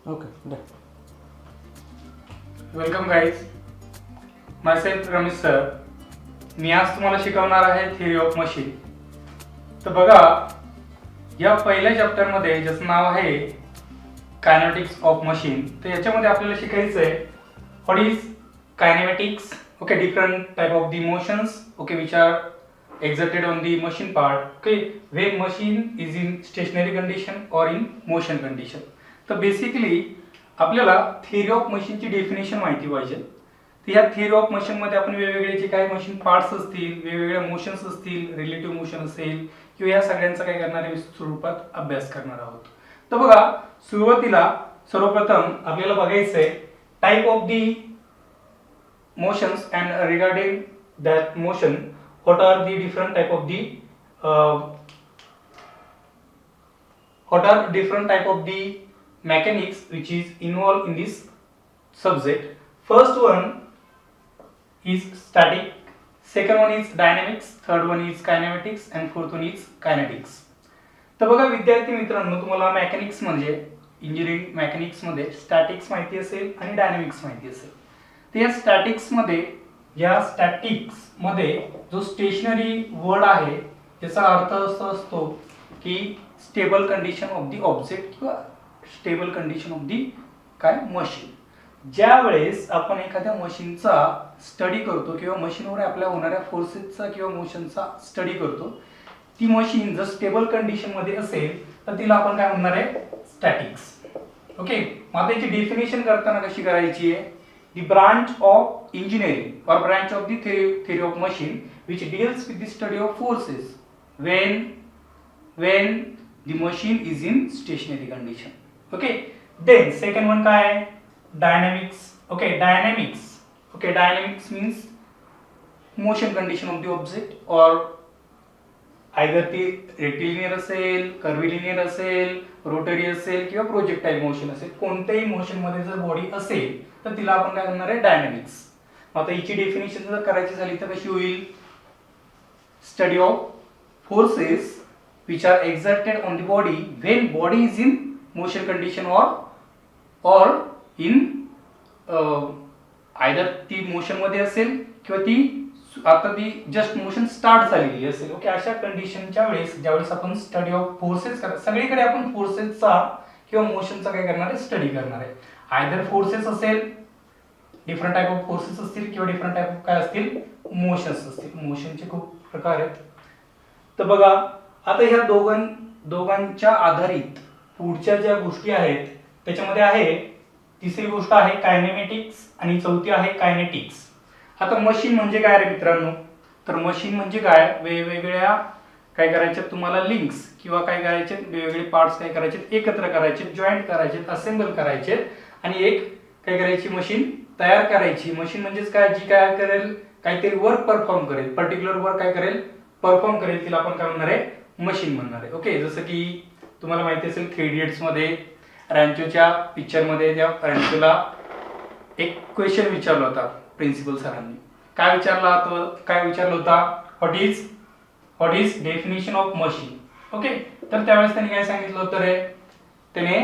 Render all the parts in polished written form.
Okay, done. Welcome guys, myself Ramesh sir. मी आज तुम्हाला शिकवणार आहे थिअरी ऑफ मशीन. तर बघा, या पहिल्या चॅप्टरमध्ये ज्याचं नाव आहे कायनेटिक्स ऑफ मशीन, तर याच्यामध्ये आपल्याला शिकायचं आहे what is kinematics. Okay, different type of the motions, okay, which are exerted on the machine part, okay, when machine is in stationary condition or in motion condition. तर basically आपल्याला theory of मशीनची definition माहिती पाहिजे. तर ह्या theory of machine मध्ये आपण वेगवेगळे जे काही मशीन पार्ट्स असतील, वेगवेगळ्या मोशन्स असतील, रिलेटिव्ह मोशन असेल किंवा या सगळ्यांचा काय करणार आहे स्वरूपात अभ्यास करणार आहोत. तर बघा, सुरुवातीला सर्वप्रथम आपल्याला बघायचं आहे type of the motions and regarding that motion what are the different type of the what are different type of the mechanics which is involved in this subject. First one is static, second one is dynamics, third one is kinematics and fourth one is kinetics. तर बघा विद्यार्थी मित्रांनो, तुम्हाला mechanics म्हणजे engineering mechanics मध्ये statics माहिती असेल आणि डायनॅमिक्स माहिती असेल. तर या स्टॅटिक्स मध्ये जो स्टेशनरी वर्ड आहे त्याचा अर्थ असा असतो की stable condition of the object किंवा स्टेबल कंडिशन ऑफ दी काय मशीन. ज्या वेळेस आपण एखाद्या मशीनचा स्टडी करतो किंवा मशीनवर आपल्या होणाऱ्या फोर्सेसचा किंवा मोशनचा स्टडी करतो, ती मशीन जर स्टेबल कंडिशन मध्ये असेल तर तिला आपण काय म्हणणार आहे, स्टॅटिक्स. ओके, मग आता याची डेफिनेशन करताना कशी करायची आहे, the branch of engineering or branch of the theory of machine which deals with the study of forces when the machine is in stationary condition. Okay, then second one काय आहे, dynamics. Okay, dynamics means motion condition of the object or either ती rectilinear असेल, कर्व्हिलिनियर असेल, rotary असेल किंवा projectile motion असेल, कोणत्याही motion मध्ये जर बॉडी असेल तर तिला आपण काय म्हणणार आहे, डायनॅमिक्स. आता हिची डेफिनेशन जर करायची झाली तर कशी होईल, study of forces which are exerted on the body when body is in motion condition और इन आयदर ती मोशन मध्ये असेल किंवा ती आता ती जस्ट मोशन स्टार्ट झालेली असेल. ओके, अशा कंडिशनच्या वेळेस ज्यावेळेस आपण स्टडी ऑफ फोर्सेस सगळीकडे आपण फोर्सेसचा किंवा मोशनचा काय करणार आहे, स्टडी करणार आहे. आयदर फोर्सेस असेल, डिफरंट टाइप ऑफ फोर्सेस असतील किंवा डिफरंट टाइप ऑफ काय असतील, मोशन्स असतील. मोशनचे खूप प्रकार आहेत. तर बघा, आता ह्या दोघांच्या आधारित पुढच्या ज्या गोष्टी आहेत त्याच्यामध्ये आहे तिसरी गोष्ट आहे कायनेमॅटिक्स आणि चौथी आहे कायनेटिक्स. आता मशीन म्हणजे काय रे मित्रांनो, तर मशीन म्हणजे काय, वेगवेगळ्या काय करायचे तुम्हाला लिंक्स किंवा काय करायचे, वेगवेगळे पार्ट्स काय करायचे, एकत्र करायचे, जॉईंट करायचे, असेंबल करायचे आणि एक काय करायची मशीन तयार करायची. मशीन म्हणजेच काय, जी काय करेल, काहीतरी वर्क परफॉर्म करेल, पर्टिक्युलर वर्क काय करेल, परफॉर्म करेल, तिला आपण काय म्हणणार आहे, मशीन म्हणणार आहे. ओके, जसं की तुम्हाला माहिती असेल 3 इडियट्स मध्ये रॅन्चोच्या पिक्चर मध्ये त्या रॅन्चोला एक क्वेश्चन विचारला होता प्रिन्सिपल सरांनी. काय विचारलं होता, what is definition of machine. Okay, तर त्यावेळेस त्यांनी काय सांगितलं होतं रे, त्याने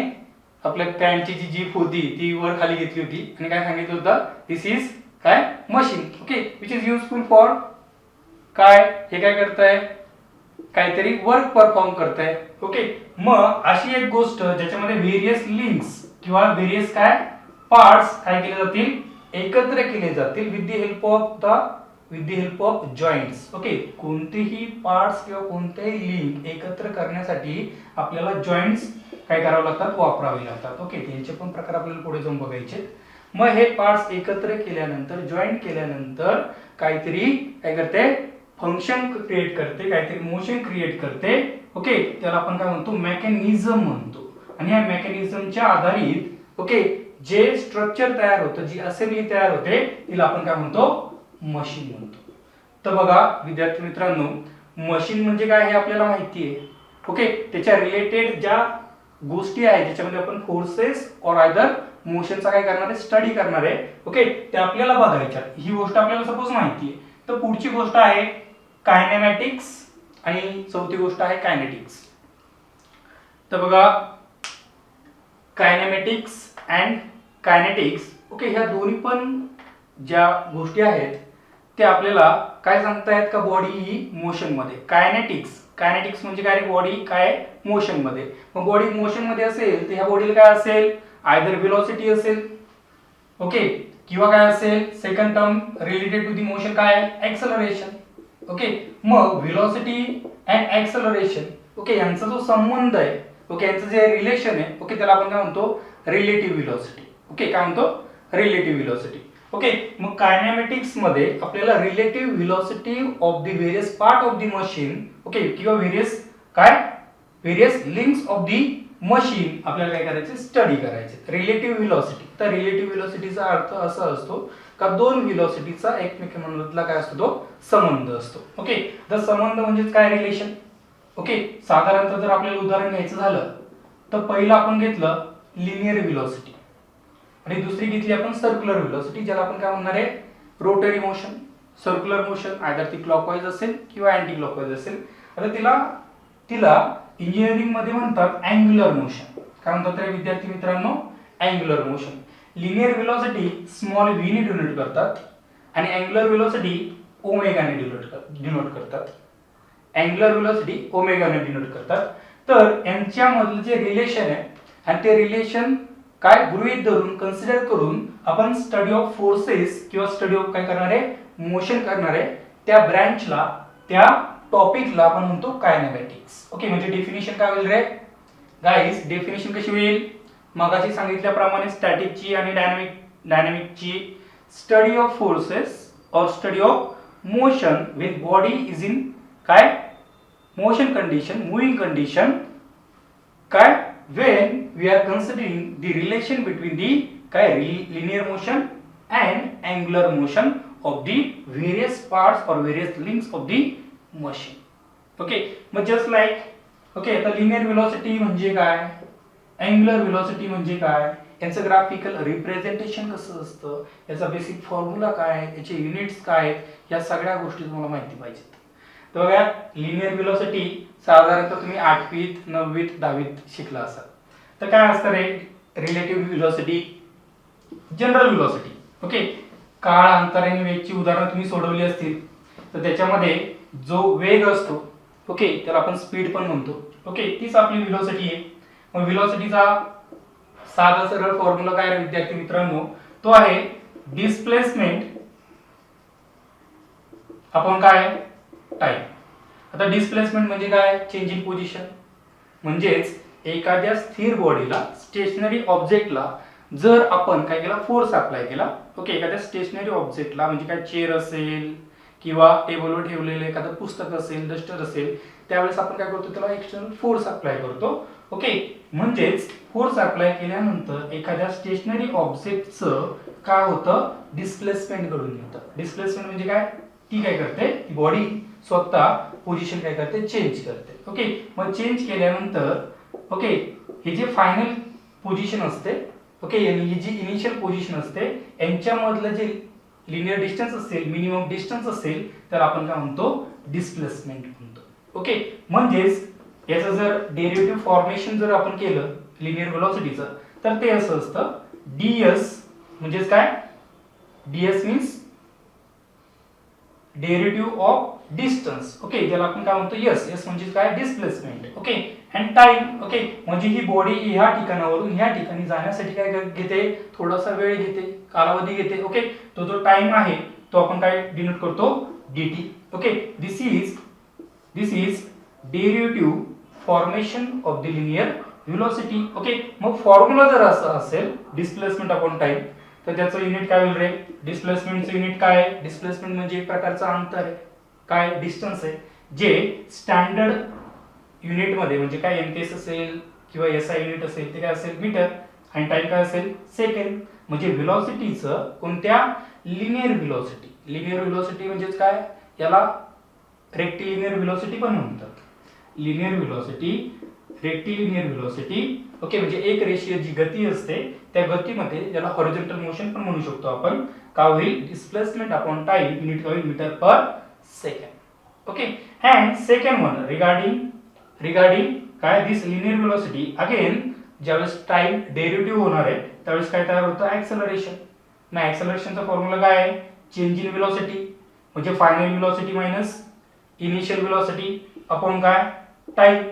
आपल्या पॅन्टची जी जीप होती ती वर खाली घेतली होती आणि काय सांगितलं होतं, दिस इज काय, machine. Okay, which is useful for काय, हे काय करताय, काहीतरी वर्क परफॉर्म करताय. ओके, मग अशी एक गोष्ट ज्याच्यामध्ये व्हेरियस लिंक्स किंवा व्हेरियस काय पार्ट्स काय केले जातील, एकत्र केले जातील with the help of joints. Okay, कोणतेही पार्ट्स किंवा कोणतेही लिंक एकत्र करण्यासाठी आपल्याला जॉईंट्स काय करावे लागतात, वापरावे लागतात. ओके, त्यांचे पण प्रकार आपल्याला पुढे जाऊन बघायचे. मग हे पार्ट्स एकत्र केल्यानंतर, जॉईंट केल्यानंतर काहीतरी काय करते, फंक्शन क्रिएट करते, काहीतरी मोशन क्रिएट करते. ओके, त्याला आपण काय म्हणतो, मेकॅनिझम म्हणतो. आणि या मेकॅनिझमच्या आधारित ओके जे स्ट्रक्चर तयार होतं, जी असेंबली तयार होते, तिला आपण काय म्हणतो, मशीन म्हणतो. तर बघा विद्यार्थी मित्रांनो, मशीन म्हणजे काय हे आपल्याला माहिती आहे. ओके, त्याच्या रिलेटेड ज्या गोष्टी आहेत ज्याच्यामध्ये आपण फोर्सेस और आयदर मोशनचा काय करणार आहे, स्टडी करणार आहे. ओके, ते आपल्याला बघायच्या. ही गोष्ट आपल्याला सपोज माहिती आहे. तर पुढची गोष्ट आहे कायनेमॅटिक्स आणि चौथी गोष्ट आहे कायनेटिक्स. तर बघा, कायनेमॅटिक्स अँड कायनेटिक्स. ओके, ह्या दोन्ही पण ज्या गोष्टी आहेत त्या आपल्याला काय सांगतायत का बॉडी ही मोशन मध्ये. कायनेटिक्स म्हणजे काय, बॉडी काय मोशन मध्ये. मग बॉडी मोशन मध्ये असेल तर ह्या बॉडीला काय असेल, आयदर व्हेलॉसिटी असेल, ओके, किंवा काय असेल second term related to the motion काय, ऍक्सलरेशन. ओके, मग व्हेलॉसिटी अँड ऍक्सलरेशन, ओके, यांचा जो संबंध आहे, ओके, यांचं जे रिलेशन आहे, ओके, त्याला आपण काय म्हणतो, रिलेटिव्ह व्हेलॉसिटी. ओके, काय म्हणतो, रिलेटिव्ह व्हेलॉसिटी. ओके, मग कायनेमॅटिक्स मध्ये आपल्याला relative velocity of the various part of the machine, okay, किंवा various links of the machine आपल्याला काय करायचे, स्टडी करायचे. रिलेटिव्ह व्हेलॉसिटी, तर रिलेटिव्ह व्हेलॉसिटीचा अर्थ असा असतो का दोन व्हेलॉसिटीचा एकमेकांमधला काय असतो, तो संबंध असतो. ओके, तर संबंध म्हणजे काय, रिलेशन. ओके, साधारणतः जर आपल्याला उदाहरण घ्यायचं झालं तर पहिलं आपण घेतलं लिनियर व्हेलॉसिटी आणि दुसरी घेतली आपण सर्क्युलर व्हेलॉसिटी, ज्याला आपण काय म्हणणार आहे, rotary motion. Circular motion either ती क्लॉकवाईज असेल किंवा अँटी क्लॉकवाईज असेल. आता तिला इंजिनिअरिंग मध्ये म्हणतात अँग्युलर मोशन. काय म्हणतात रे विद्यार्थी मित्रांनो, angular motion. Linear velocity small V ने डिनोट करतात आणि अँग्युलर व्हेलॉसिटी ओमेगाने डिनोट करतात. अँग्युलर व्हेलॉसिटी ओमेगाने डिनोट करतात. तर यांच्यामधलं जे रिलेशन आहे आणि ते रिलेशन काय गृहीत धरून कन्सिडर करून आपण स्टडी ऑफ फोर्सेस किंवा स्टडी ऑफ काय करणार आहे, मोशन करणार आहे, त्या ब्रँचला, त्या टॉपिकला आपण म्हणतो कायनेमॅटिक्स. ओके, म्हणजे डेफिनेशन काय होईल रे गाईस, डेफिनेशन कशी होईल, मगाशी सांगितल्याप्रमाणे स्टॅटिकची आणि डायनॅमिकची. स्टडी ऑफ फोर्सेस और study of motion with body is in काय, मोशन कंडिशन, मूविंग कंडिशन, काय, when we are considering the relation between the काय linear motion and angular motion of the various parts or various links of the machine. Okay, मग just like, okay, आता linear velocity म्हणजे काय, angular velocity म्हणजे काय, यांचं graphical representation कसं असतं, याचा बेसिक फॉर्म्युला काय, याचे युनिट्स काय, या सगळ्या गोष्टी तुम्हाला माहिती पाहिजेत. तर बघा, लिनियर व्हेलॉसिटी साधारणतः तुम्ही 8वीत 9वीत 10वीत शिकला असाल. तर काय असतं रे, relative velocity, general velocity. Okay, काळ, अंतर आणि वेगची उदाहरणं तुम्ही सोडवली असतील तर त्याच्यामध्ये जो वेग असतो, ओके, त्याला आपण स्पीड पण म्हणतो. ओके, तीच आपली व्हेलॉसिटी आहे. मग व्हेलॉसिटीचा साधा सरळ फॉर्म्युला काय रे विद्यार्थी मित्रांनो, तो आहे डिस्प्लेसमेंट आपण काय, टाइम. आता डिस्प्लेसमेंट म्हणजे काय, चेंज इन पोझिशन. म्हणजेच एखाद्या स्थिर बॉडीला, स्टेशनरी ऑब्जेक्टला जर आपण काय केला, फोर्स अप्लाय केला. ओके, एखाद्या स्टेशनरी ऑब्जेक्टला म्हणजे काय, चेअर असेल किंवा टेबलवर ठेवलेलं एखादं पुस्तक असेल, डस्टर असेल, त्यावेळेस आपण काय करतो, त्याला एक्सटर्नल फोर्स अप्लाय करतो. ओके, म्हणजेच फोर्स अप्लाय केल्यानंतर एखाद्या स्टेशनरी ऑब्जेक्टचं काय होतं, डिस्प्लेसमेंट घडून येतं. डिस्प्लेसमेंट म्हणजे काय, ती काय करते, ती बॉडी स्वतः पोझिशन काय करते, चेंज करते. ओके, मग चेंज केल्यानंतर, ओके, हे जे फायनल पोझिशन असते, ओके, ही जी इनिशियल पोझिशन असते, यांच्यामधलं जे लिनियर डिस्टन्स असेल, मिनिमम डिस्टन्स असेल, तर आपण काय म्हणतो, डिस्प्लेसमेंट म्हणतो. ओके, म्हणजेच याचं जर डेरिव्हेटिव्ह फॉर्मेशन जर आपण केलं लिनियर व्हेलॉसिटीचं, तर ते असं असतं, ds म्हणजेच काय, ds means derivative of distance. Okay, ज्याला आपण काय म्हणतो, एस म्हणजे काय, displacement. Okay, and time. Okay, म्हणजे ही बॉडी ह्या ठिकाणावरून ह्या ठिकाणी जाण्यासाठी काय घेते, थोडासा वेळ घेते, कालावधी घेते. ओके, तो जो टाइम आहे तो आपण काय डिनोट करतो, dt. Okay, this is derivative formation of the linear velocity. Okay, मग फॉर्म्युला जर असं असेल, डिस्प्लेसमेंट अपॉन टाइम, तर त्याचं युनिट काय होईल रे, डिस्प्लेसमेंटचं युनिट काय आहे, डिस्प्लेसमेंट म्हणजे एक प्रकारचं अंतर आहे, काय, डिस्टन्स आहे, जे स्टँडर्ड युनिट मध्ये म्हणजे काय, एमकेएस असेल किंवा एसआय युनिट असेल, ते काय असेल, मीटर, आणि टाइम काय असेल, सेकंड. म्हणजे व्हेलॉसिटीचं कोणत्या, लिनियर व्हेलॉसिटी म्हणजेच काय, याला रेक्टिलिनियर व्हेलॉसिटी पण म्हणतात. Linear velocity, rectilinear velocity. Okay, म्हणजे एक रेषीय जी गती असते त्या गतीमध्ये ज्याला हॉरिझॉन्टल मोशन पण म्हणू शकतो आपण, का होईल, डिस्प्लेसमेंट अपॉन टाइम, युनिट होईल metre per second. Okay, and second one regarding काय, दिस लिनियर व्हेलॉसिटी, अगेन ज्यावेळेस टाइम डेरिव्हेटिव्ह होणार आहे त्यावेळेस काय तयार होतं, ऍक्सेलरेशन. ना ऍक्सेलरेशनचा फॉर्म्युला काय आहे, चेंज इन वेलोसिटी म्हणजे final velocity minus initial velocity upon काय, टाइम.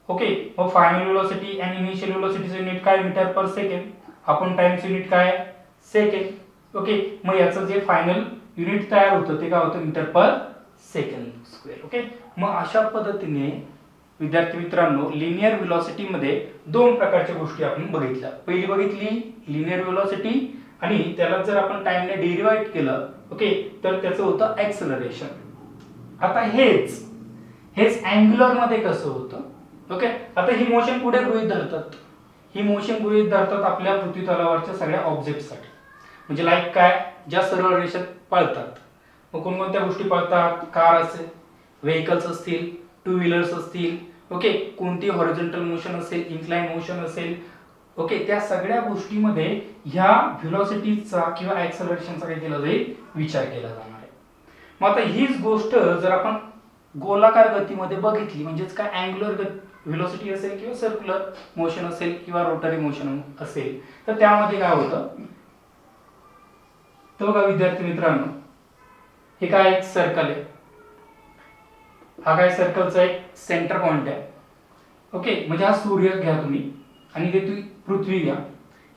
ओके, मग फायनल वेलोसिटी आणि इनिशियल वेलोसिटीचं युनिट काय, metre per second, upon टाइमचं unit काय, सेकंड. ओके, मग याचं जे फायनल युनिट तयार होतं ते काय होतं, metre per second square. Okay, मग अशा पद्धतीने विद्यार्थी मित्रांनो लिनियर वेलोसिटी मध्ये दोन प्रकारच्या गोष्टी आपण बघितल्या. पहिली बघितली लिनियर वेलोसिटी आणि त्याला जर आपण टाइमने डेरिव्हेट केलं, ओके, तर त्याचं होतं ऍक्सेलरेशन. आता हेच अँग्युलर मध्ये कसं होतं, ओके. आता ही मोशन पुढे गृहीत धरतात, ही मोशन गृहीत धरतात आपल्या पृथ्वी तलावरच्या सगळ्या ऑब्जेक्टसाठी. म्हणजे लाईक काय, ज्या सरळ रेषेत पळतात. मग कोणकोणत्या गोष्टी पळतात, कार असेल, व्हेकल्स असतील, टू व्हीलर्स असतील, ओके, कोणती हॉरिझॉन्टल मोशन असेल, इन्क्लाइन मोशन असेल, ओके, त्या सगळ्या गोष्टीमध्ये ह्या व्हेलॉसिटीचा किंवा ऍक्सेलरेशनचा काय केला जाईल, विचार केला जाणार आहे. मग आता हीच गोष्ट जर आपण गोलाकार गतीमध्ये बघितली, म्हणजेच काय अँग्युलर व्हेलॉसिटी असेल किंवा सर्क्युलर मोशन असेल किंवा रोटरी मोशन असेल, तर त्यामध्ये काय होतं, तर बघा विद्यार्थी मित्रांनो, हे काय एक सर्कल आहे, हा काय सर्कलचा एक सेंटर पॉइंट आहे. ओके, म्हणजे हा सूर्य घ्या तुम्ही आणि ते पृथ्वी घ्या.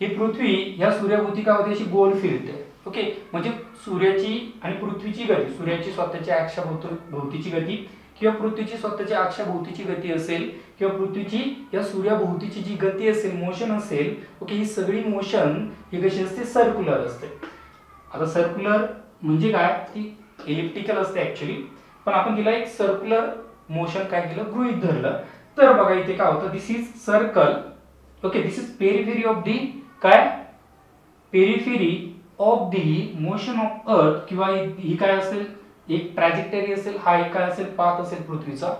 ही पृथ्वी ह्या सूर्याभोवती काय होते, अशी गोल फिरते. ओके, म्हणजे सूर्याची आणि पृथ्वीची गती, सूर्याची स्वतःच्या अक्षाभोवतीची गती किंवा पृथ्वीची स्वतःच्या अक्षाभोवतीची गती असेल किंवा पृथ्वीची या सूर्याभोवतीची जी गती असेल, मोशन असेल, ओके, ही सगळी मोशन ही कशी असते, सर्क्युलर असते. आता सर्क्युलर म्हणजे काय, ती इलिप्टिकल असते ऍक्च्युअली, पण आपण तिला एक सर्क्युलर मोशन काय केलं, गृहीत धरलं. तर बघा इथे काय होतं, this is circle. Okay, this is periphery of the काय, periphery of the motion of earth, किंवा ही काय असेल, एक ट्रॅजेक्टरी असेल, हा एक काय असेल, पाथ असेल पृथ्वीचा.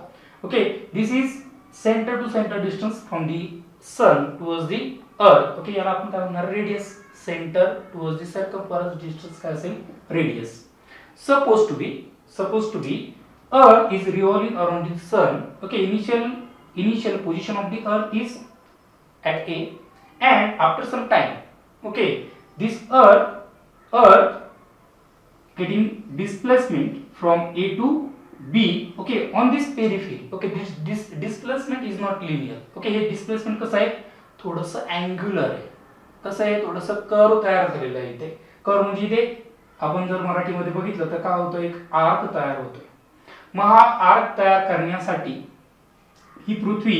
Okay, this is centre to centre distance from the sun towards the earth. Okay, याला आपण काय म्हणणार, radius. Centre towards the circumference distance काय असेल, radius. Suppose to be Earth is revolving around the sun. Okay, initial position of the Earth is at A, and after some time, okay, this Earth getting displacement from A to B. Okay, on this periphery. Okay, this displacement is not linear. Okay, हे displacement कसं आहे, थोडंसं angular आहे. कसं आहे, थोडंसं curve तयार झालेलं आहे. इथे कर्व म्हणजे इथे आपण जर मराठीमध्ये बघितलं तर काय होतं, एक आर्क तयार होतोय. मग हा आर्क तयार करण्यासाठी ही पृथ्वी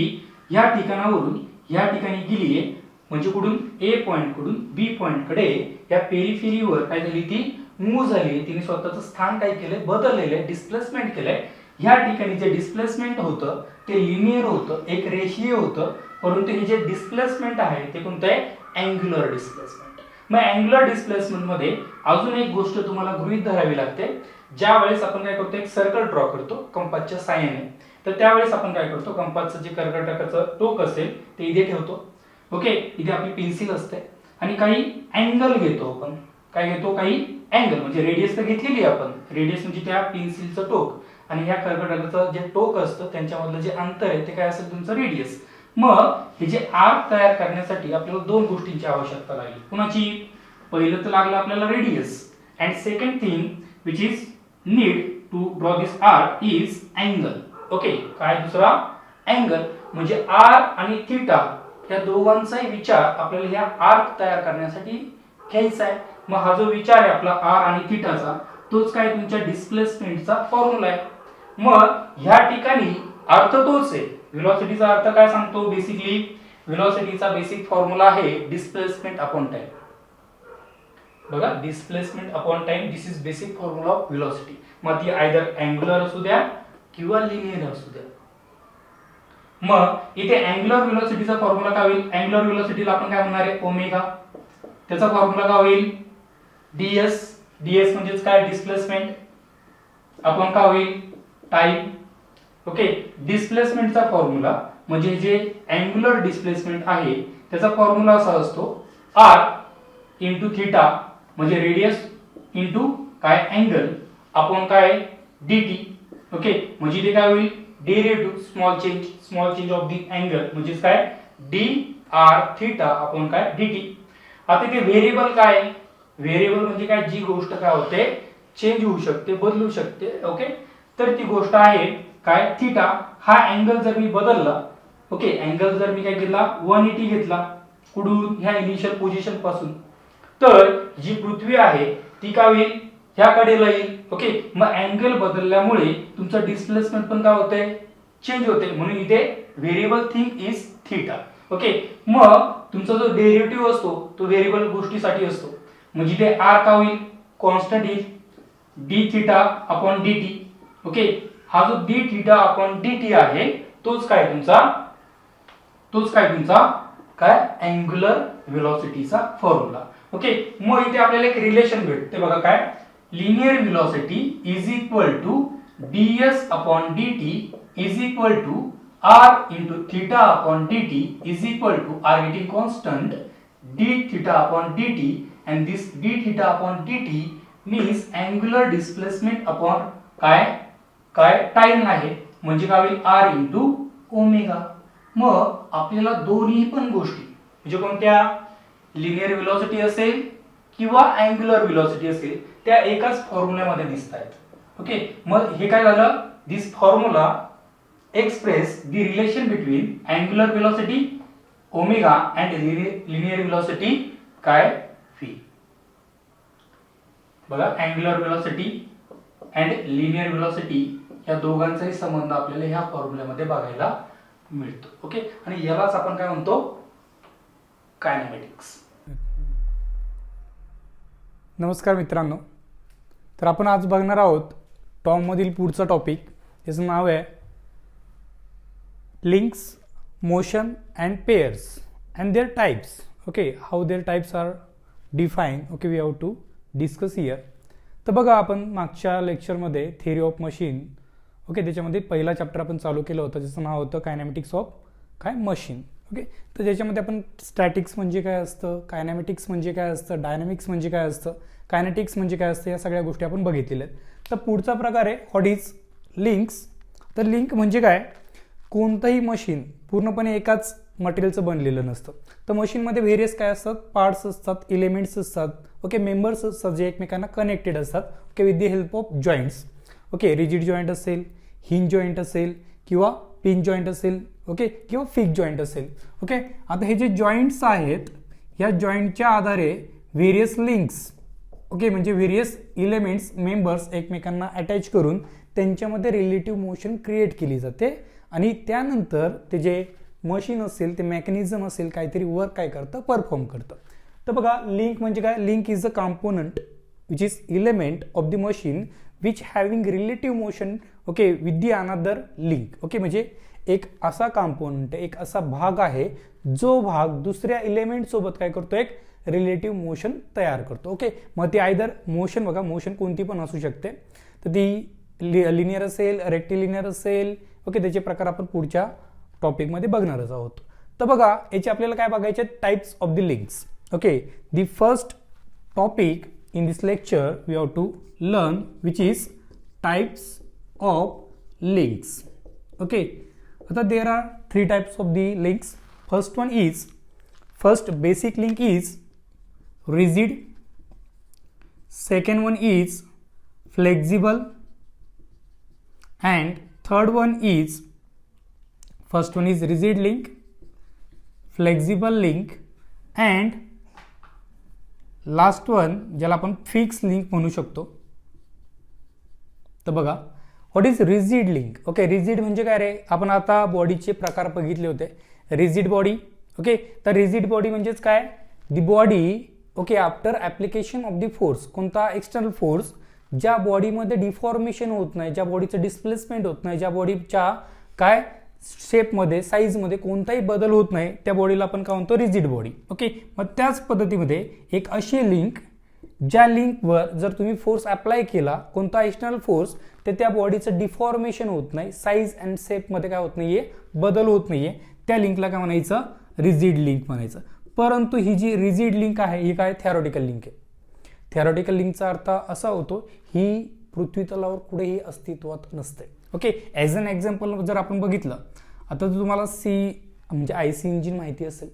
या ठिकाणावरून या ठिकाणी गेली आहे, म्हणजे कुठून, ए पॉइंट कडून बी पॉइंट कडे या पेरिफेरीवर काय झाली, ती मूव्ह झाली. तिने स्वतःचं स्थान काय केलंय, बदललेलं आहे, डिस्प्लेसमेंट केलंय. ह्या ठिकाणी जे डिस्प्लेसमेंट होतं ते लिनियर होतं, एक रेषीय होतं, परंतु हे जे डिस्प्लेसमेंट आहे ते कोणतं आहे, अँग्युलर डिस्प्लेसमेंट. मग अँग्युलर डिस्प्लेसमेंट मध्ये अजून एक गोष्ट तुम्हाला गृहीत धरावी लागते. ज्या वेळेस आपण काय करतो, एक सर्कल ड्रॉ करतो कंपासच्या साहाय्याने, तर त्यावेळेस आपण काय करतो, कंपासचं जे कर्कटकाचं टोक असेल ते इथे ठेवतो. ओके, इथे आपली पेन्सिल असते आणि काही अँगल घेतो आपण. काय घेतो, काही अँगल, म्हणजे रेडियस तर घेतलेली आहे आपण, रेडियस म्हणजे त्या पेन्सिलचं टोक आणि ह्या कर्कटकाचं जे टोक असतं त्यांच्यामधलं जे अंतर आहे ते काय असेल, तुमचं रेडियस. मग हे जे आर्क तयार करण्यासाठी आपल्याला दोन गोष्टींची आवश्यकता लागली. कुणाची, पहिलं तर लागलं आपल्याला radius, and second thing which is need to draw this arc is angle. Okay, काय दुसरा, अँगल. म्हणजे आर आणि थीटा या दोघांचाही विचार आपल्याला ह्या आर्क तयार करण्यासाठी घ्यायचा आहे. मग हा जो विचार आहे आपला आर आणि थीटाचा, तोच काय तुमच्या डिस्प्लेसमेंटचा फॉर्म्युला आहे. मग ह्या ठिकाणी अर्थ तोच आहे. व्हेलॉसिटीचा अर्थ काय सांगतो, बेसिकली व्हेलॉसिटीचा बेसिक फॉर्म्युला आहे डिस्प्लेसमेंट अपॉन टाइम. बघा, displacement upon time, this is basic formula of velocity. मग ती आयदर अँग्युलर असू द्या किंवा लिनियर असू द्या. मग इथे अँग्युलर व्हेलॉसिटीचा फॉर्म्युला काय होईल, अँग्युलर व्हेलॉसिटीला आपण काय म्हणणार आहे, ओमेगा. त्याचा फॉर्म्युला काय होईल, ds. ds म्हणजेच काय, डिस्प्लेसमेंट अपॉन काय होईल, टाइम. ओके, डिस्प्लेसमेंटचा फॉर्म्युला म्हणजे जे अँग्युलर डिस्प्लेसमेंट आहे त्याचा फॉर्म्युला असा असतो, r इंटू थीटा म्हणजे रेडियस इंटू काय, अँगल, अपॉन काय, dt. ओके, म्हणजे ते काय होईल, derivative small change of the angle, म्हणजे काय, d आर थिटा अपॉन काय dt. आता इथे व्हेरिएबल काय, व्हेरिएबल म्हणजे काय, जी गोष्ट काय होते चेंज होऊ शकते, बदलू शकते. ओके, तर ती गोष्ट आहे काय थिटा. हा अँगल जर मी बदलला, ओके, अँगल जर मी काय केला 180 घेतला कुठून, ह्या इनिशियल पोझिशन पासून, तर जी पृथ्वी आहे ती काय होईल, ह्या कडेला येईल. ओके, मग अँगल बदलल्यामुळे तुमचं डिस्प्लेसमेंट पण काय होते, चेंज होते, म्हणून इथे variable thing is theta. Okay, मग तुमचा जो डेरिव्हेटिव्ह असतो तो व्हेरिएबल गोष्टीसाठी असतो, म्हणजे इथे आर का होईल, कॉन्स्टंट येईल, D theta upon D T. Okay, हा जो D theta upon D T आहे तोच काय तुमचा काय अँग्युलर व्हेलॉसिटीचा फॉर्म्युला. ओके, मग इथे आपल्याला एक रिलेशन भेटते बघा, काय linear velocity is equal to ds upon dt is equal to r into theta upon dt is equal to r getting constant d theta upon dt, and this d theta upon dt means angular displacement upon काय time आहे, म्हणजे काय होईल r into omega. मग आपल्याला दोन्ही पण गोष्टी म्हणजे कोणत्या, लिनियर व्हेलॉसिटी असेल किंवा अँग्युलर व्हेलॉसिटी असेल, त्या एकाच फॉर्म्युल्यामध्ये दिसत आहेत. ओके, मग हे काय झालं, दिस formula express the relation between angular velocity omega and linear velocity काय v. बघा, angular velocity and linear velocity या दोघांचाही संबंध आपल्याला ह्या फॉर्म्युल्यामध्ये बघायला मिळतो. ओके, आणि यालाच आपण काय म्हणतो, कायनेमॅटिक्स. नमस्कार मित्रांनो, तर आपण आज बघणार आहोत टॉम मधील पुढचा टॉपिक, याचं नाव आहे links, motion and pairs and their types. Okay, how their types are defined. Okay, we have to discuss here. तर बघा, आपण मागच्या लेक्चरमध्ये थिअरी ऑफ मशीन, ओके, त्याच्यामध्ये पहिला चॅप्टर आपण चालू केलं होतं, ज्याचं नाव होतं कायनेमॅटिक्स ऑफ काय मशीन. ओके, तर ज्याच्यामध्ये आपण स्टॅटिक्स म्हणजे काय असतं, कायनेमॅटिक्स म्हणजे काय असतं, डायनॅमिक्स म्हणजे काय असतं, कायनेटिक्स म्हणजे काय असतं, या सगळ्या गोष्टी आपण बघितलेल्या आहेत. तर पुढचा प्रकार आहे व्हॉट इज लिंक्स. तर लिंक म्हणजे काय, कोणतंही मशीन पूर्णपणे एकाच मटेरियलचं बनलेलं नसतं. तर मशीनमध्ये व्हेरियस काय असतात, पार्ट्स असतात, एलिमेंट्स असतात, ओके, मेंबर्स असतात जे एकमेकांना कनेक्टेड असतात, okay, with the help of joints. Okay, rigid joint असेल, हिंज जॉईंट असेल किंवा पिन जॉईंट असेल, ओके, किंवा फिक्स जॉईंट असेल. ओके, आता हे जे जॉईंट्स आहेत, या जॉईंटच्या आधारे व्हेरियस लिंक्स, ओके, म्हणजे व्हेरियस एलिमेंट्स, मेंबर्स एकमेकांना अटॅच करून त्यांच्यामध्ये रिलेटिव्ह मोशन क्रिएट केली जाते, आणि त्यानंतर ते जे मशीन असेल, ते मेकॅनिझम असेल, काहीतरी वर्क काय करतं, परफॉर्म करतं. तर बघा, लिंक म्हणजे काय, link is a component which is element of the machine which having relative motion, okay, with the another link. Okay, म्हणजे एक असा कॉम्पोनंट, एक असा भाग आहे जो भाग दुसऱ्या एलिमेंट सोबत काय करतो, एक रिलेटिव्ह मोशन तयार करतो. ओके, मग ती आयदर मोशन, बघा मोशन कोणती पण असू शकते, तर ती लिनियर असेल, रेक्टिलिनियर असेल, ओके, त्याचे प्रकार आपण पुढच्या टॉपिकमध्ये बघणारच आहोत. तर बघा, याचे आपल्याला काय बघायचे, types of the links. Okay, the first topic in this lecture we have to learn which is types of links. Okay, आता there are 3 types of the links. First one is, first basic link is rigid, second one is flexible, and third one is, first one is rigid link, flexible link, and last one ज्याला आपण fix link म्हणू शकतो. तर बघा, what is rigid link. Okay, rigid म्हणजे काय रे, आपण आता बॉडीचे प्रकार बघितले होते, रिजिड बॉडी. ओके, तर रिजिड बॉडी म्हणजेच काय, the body, okay, after application of the force, कोणता एक्सटर्नल फोर्स, ज्या बॉडीमध्ये डिफॉर्मेशन होत नाही, ज्या बॉडीचं डिस्प्लेसमेंट होत नाही, ज्या बॉडीच्या काय शेपमध्ये, साईजमध्ये कोणताही बदल होत नाही, त्या बॉडीला आपण काय म्हणतो, रिजिड बॉडी. ओके, मग त्याच पद्धतीमध्ये एक अशी लिंक, ज्या लिंकवर जर तुम्ही फोर्स अप्लाय केला, कोणता एक्सटर्नल फोर्स, तर त्या बॉडीचं डिफॉर्मेशन होत नाही, साईज अँड शेपमध्ये काय होत नाहीये, बदल होत नाहीये, त्या लिंकला काय म्हणायचं, रिजिड लिंक म्हणायचं. परंतु ही जी रिजिड लिंक आहे, ही काय थेरॉटिकल लिंक आहे. थेरॉटिकल लिंकचा अर्थ असा होतो, ही पृथ्वी तलावर कुठेही अस्तित्वात नसते. ओके, ॲज अन एक्झाम्पल जर आपण बघितलं, आता तुम्हाला सी म्हणजे IC इंजिन माहिती असेल,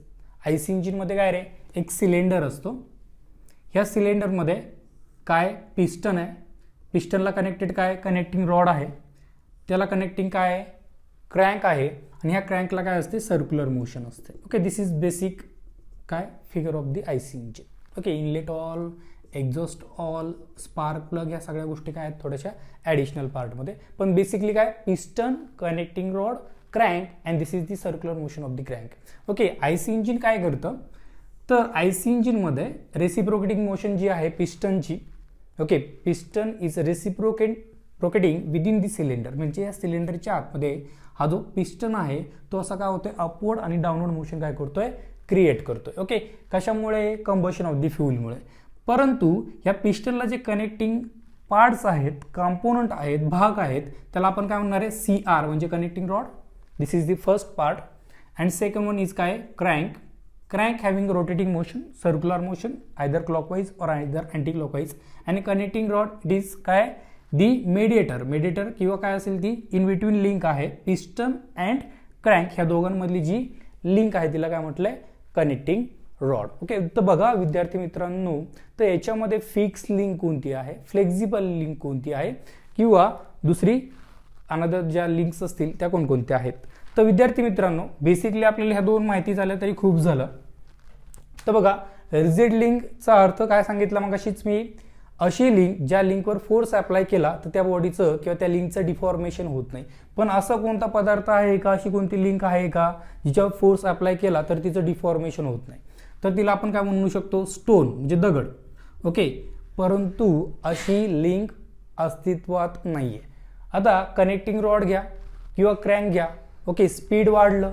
आयसी इंजिनमध्ये काय रे, एक सिलेंडर असतो. ह्या सिलेंडरमध्ये काय पिस्टन आहे, पिस्टनला कनेक्टेड काय कनेक्टिंग रॉड आहे, त्याला कनेक्टिंग काय आहे क्रँक आहे, आणि ह्या क्रँकला काय असते सर्क्युलर मोशन असते. ओके, दिस इज बेसिक काय figure of the IC engine. Okay, inlet all, exhaust all, spark plug या सगळ्या गोष्टी काय आहेत थोड्याशा ॲडिशनल पार्टमध्ये, पण बेसिकली काय piston, connecting rod, crank and this is the circular motion of the crank. Okay, IC engine काय करतं तर आयसी इंजिनमध्ये रेसिप्रोकेटिंग मोशन जी आहे पिस्टनची. Okay, piston is reciprocating within the cylinder, म्हणजे या सिलेंडरच्या आतमध्ये हा जो पिस्टन आहे तो असा काय होतोय अपवर्ड आणि डाऊनवर्ड मोशन काय करतोय क्रिएट करतोय. ओके, कशामुळे कंबशन ऑफ दी फ्युलमुळे. परंतु या पिस्टनला जे कनेक्टिंग पार्ट्स आहेत, कॉम्पोनंट आहेत, भाग आहेत, त्याला आपण काय म्हणणार आहे CR म्हणजे connecting rod. This is the first part. And second one is काय crank. Crank having rotating motion, circular motion either clockwise or either anti clockwise. आणि कनेक्टिंग रॉड इट इज काय दी मेडिएटर किंवा काय असेल ती in between link आहे piston and crank ह्या दोघांमधली जी लिंक आहे तिला काय म्हटलंय कनेक्टिंग रॉड. ओके, तर बघा विद्यार्थी मित्रांनो, तर याच्यामध्ये फिक्स लिंक कोणती आहे, फ्लेक्झिबल लिंक कोणती आहे, किंवा दुसरी अनदर ज्या लिंक्स असतील त्या कोणकोणत्या आहेत. तर विद्यार्थी मित्रांनो, बेसिकली आपल्याला ह्या दोन माहिती झाल्या तरी खूप झालं. तर बघा रिजिड लिंकचा अर्थ काय सांगितला मगाशीच मी, अशी लिंक ज्या लिंकवर फोर्स अप्लाय केला तर त्या बॉडीचं किंवा त्या लिंकचं डिफॉर्मेशन होत नाही. पण असं कोणता पदार्थ आहे का, अशी कोणती लिंक आहे का जिच्यावर फोर्स अप्लाय केला तर तिचं डिफॉर्मेशन होत नाही, तर तिला आपण काय म्हणू शकतो स्टोन म्हणजे दगड. ओके, परंतु अशी लिंक अस्तित्वात नाहीये. आता कनेक्टिंग रॉड घ्या किंवा क्रँक घ्या. ओके, स्पीड वाढलं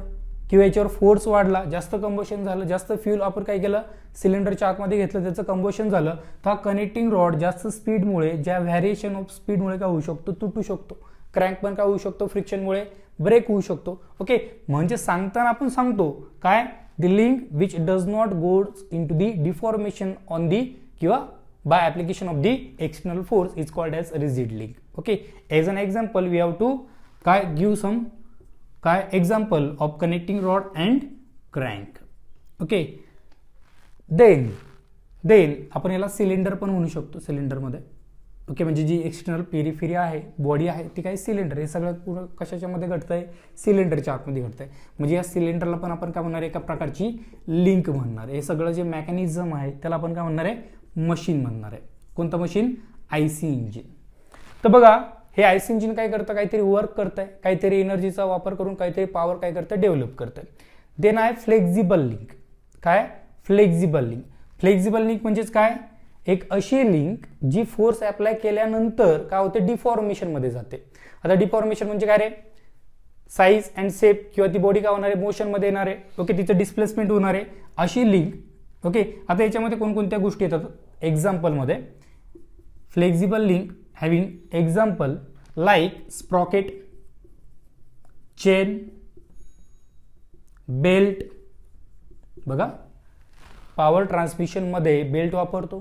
किंवा याच्यावर फोर्स वाढला, जास्त कंबशन झालं, जास्त फ्यूल आपण काय केलं सिलेंडरच्या आतमध्ये घेतलं, त्याचं कंबशन झालं, तर हा कनेक्टिंग रॉड जास्त स्पीडमुळे ज्या व्हॅरिएशन ऑफ स्पीडमुळे काय होऊ शकतो तुटू शकतो. क्रँक पण काय होऊ शकतो फ्रिक्शनमुळे ब्रेक होऊ शकतो. ओके, म्हणजे सांगताना आपण सांगतो काय the link which does not goes into the deformation on the किंवा by application of the external force is called as rigid link. Okay, as an example we have to काय give some काय example of connecting rod and crank. Okay, then आपण याला cylinder पण म्हणू शकतो सिलेंडरमध्ये. Okay, म्हणजे जी एक्सटर्नल पेरिफेरी आहे बॉडी आहे ती काय सिलेंडर, हे सगळं पूर्ण कशाच्या मध्ये घडतं आहे सिलेंडरच्या आतमध्ये घडतं आहे. म्हणजे या सिलेंडरला पण आपण काय म्हणणार आहे एका प्रकारची लिंक म्हणणार आहे. हे सगळं जे मेकॅनिझम आहे त्याला आपण काय म्हणणार आहे मशीन म्हणणार आहे. कोणतं मशीन आयसी इंजिन. तर बघा हे आयसी इंजिन काय करतं काहीतरी वर्क करतंय, काहीतरी एनर्जीचा वापर करून काहीतरी पॉवर काय करतं डेव्हलप करतंय. देन आहे फ्लेक्झिबल लिंक. काय फ्लेक्झिबल लिंक. फ्लेक्झिबल लिंक म्हणजेच काय एक अशी लिंक जी फोर्स अप्लाय केल्यानंतर काय होते डिफॉर्मेशन मध्ये जाते. आता डिफॉर्मेशन म्हणजे काय रे साईज अँड शेप किंवा ती बॉडी काय होणार आहे मोशन मध्ये येणार आहे. ओके, तिचं डिस्प्लेसमेंट होणार आहे अशी लिंक. ओके, आता याच्यामध्ये कोणकोणत्या गोष्टी येतात एक्झाम्पलमध्ये flexible link having example like sprocket, chain, belt. बघा पॉवर ट्रान्समिशनमध्ये बेल्ट वापरतो,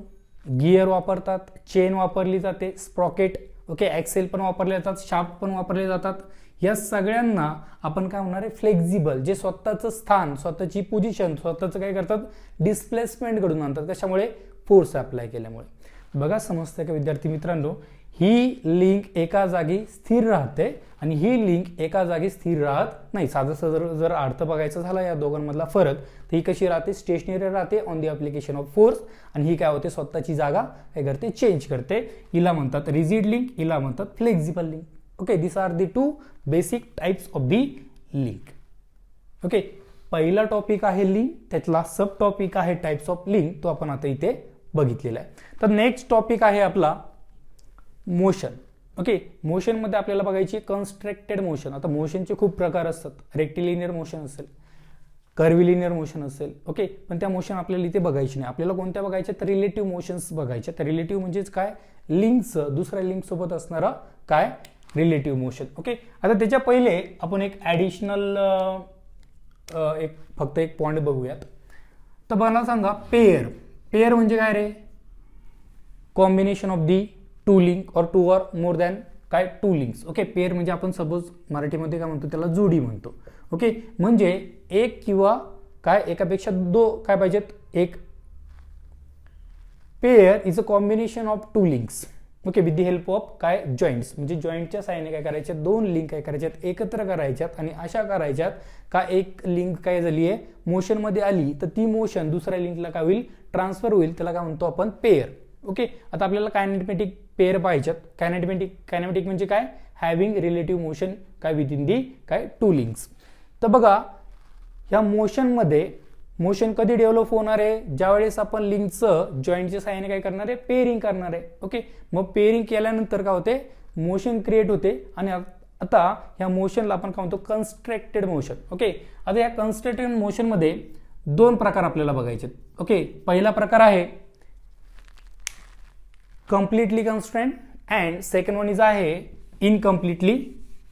गिअर वापरतात, चेन वापरली जाते, स्प्रॉकेट. ओके, ॲक्सेल पण वापरले जातात, शाफ्ट पण वापरले जातात. या सगळ्यांना आपण काय म्हणणार आहे फ्लेक्झिबल, जे स्वतःचं स्थान, स्वतःची पोझिशन, स्वतःचं काय करतात डिस्प्लेसमेंट घडून आणतात. कशामुळे फोर्स अप्लाय केल्यामुळे. बघा समजतंय का विद्यार्थी मित्रांनो, ही लिंक एका जागी स्थिर राहते आणि ही लिंक एका जागी स्थिर राहत नाही. साधं जर अर्थ बघायचा झाला या दोघांमधला फरक तर ही कशी राहते स्टेशनरी राहते on the application of force, आणि ही काय होते स्वतःची जागा काय करते चेंज करते. हिला म्हणतात रिजिड लिंक, हिला म्हणतात flexible link. Okay, this are the two basic types of the link. Okay, पहिला टॉपिक आहे लिंक, त्यातला सब टॉपिक आहे टाइप्स ऑफ लिंक, तो आपण आता इथे बघितलेला आहे. तर नेक्स्ट टॉपिक आहे आपला मोशन. ओके, मोशनमध्ये आपल्याला बघायची कन्स्ट्रक्टेड मोशन. आता मोशनचे खूप प्रकार असतात. रेक्टिलिनियर मोशन असेल, कर्व्हिलिनियर मोशन असेल. ओके, पण त्या मोशन आपल्याला इथे बघायची नाही. आपल्याला कोणत्या बघायच्या तर रिलेटिव्ह मोशन्स बघायच्या. तर रिलेटिव्ह म्हणजेच काय लिंकचं दुसऱ्या लिंक सोबत असणारा काय रिलेटिव्ह मोशन. ओके, आता त्याच्या पहिले आपण एक ॲडिशनल फक्त एक पॉइंट बघूयात. तर मला सांगा पेअर. पेअर म्हणजे काय रे combination of the two link or two or more than काय टू लिंक्स. ओके, पेअर म्हणजे आपण सपोज मराठीमध्ये काय म्हणतो त्याला जोडी म्हणतो. ओके, म्हणजे एक किंवा काय एकापेक्षा काय पाहिजेत, एक pair is a combination of two links, okay, with the help of काय जॉईंट्स, म्हणजे जॉईंटच्या साहाय्याने काय करायचे, दोन लिंक काय करायच्यात, एकत्र करायच्यात आणि अशा करायच्यात का एक लिंक काय झाली आहे मोशन मध्ये आली तर ती मोशन दुसऱ्या लिंकला काय होईल, ट्रान्सफर होईल, त्याला काय म्हणतो आपण पेअर. ओके, आता आपल्याला कायनेमॅटिक पेअर पाहिजेत. कायनेमॅटिक म्हणजे काय, हॅव्हिंग रिलेटिव्ह मोशन काय विदिन दी काय टू लिंक्स. तर बघा ह्या मोशनमध्ये मोशन कधी डेव्हलप होणार आहे, ज्यावेळेस आपण लिंकचं जॉईंटच्या साहाय्याने काय करणार आहे, पेअरिंग करणार आहे. ओके, मग पेअरिंग केल्यानंतर काय होते, मोशन क्रिएट होते आणि आता ह्या मोशनला आपण काय म्हणतो, कन्स्ट्रक्टेड मोशन. ओके, आता या कन्स्ट्रक्टेड मोशनमध्ये दोन प्रकार आपल्याला बघायचे. ओके, पहिला प्रकार आहे completely constraint and second one is आहे incompletely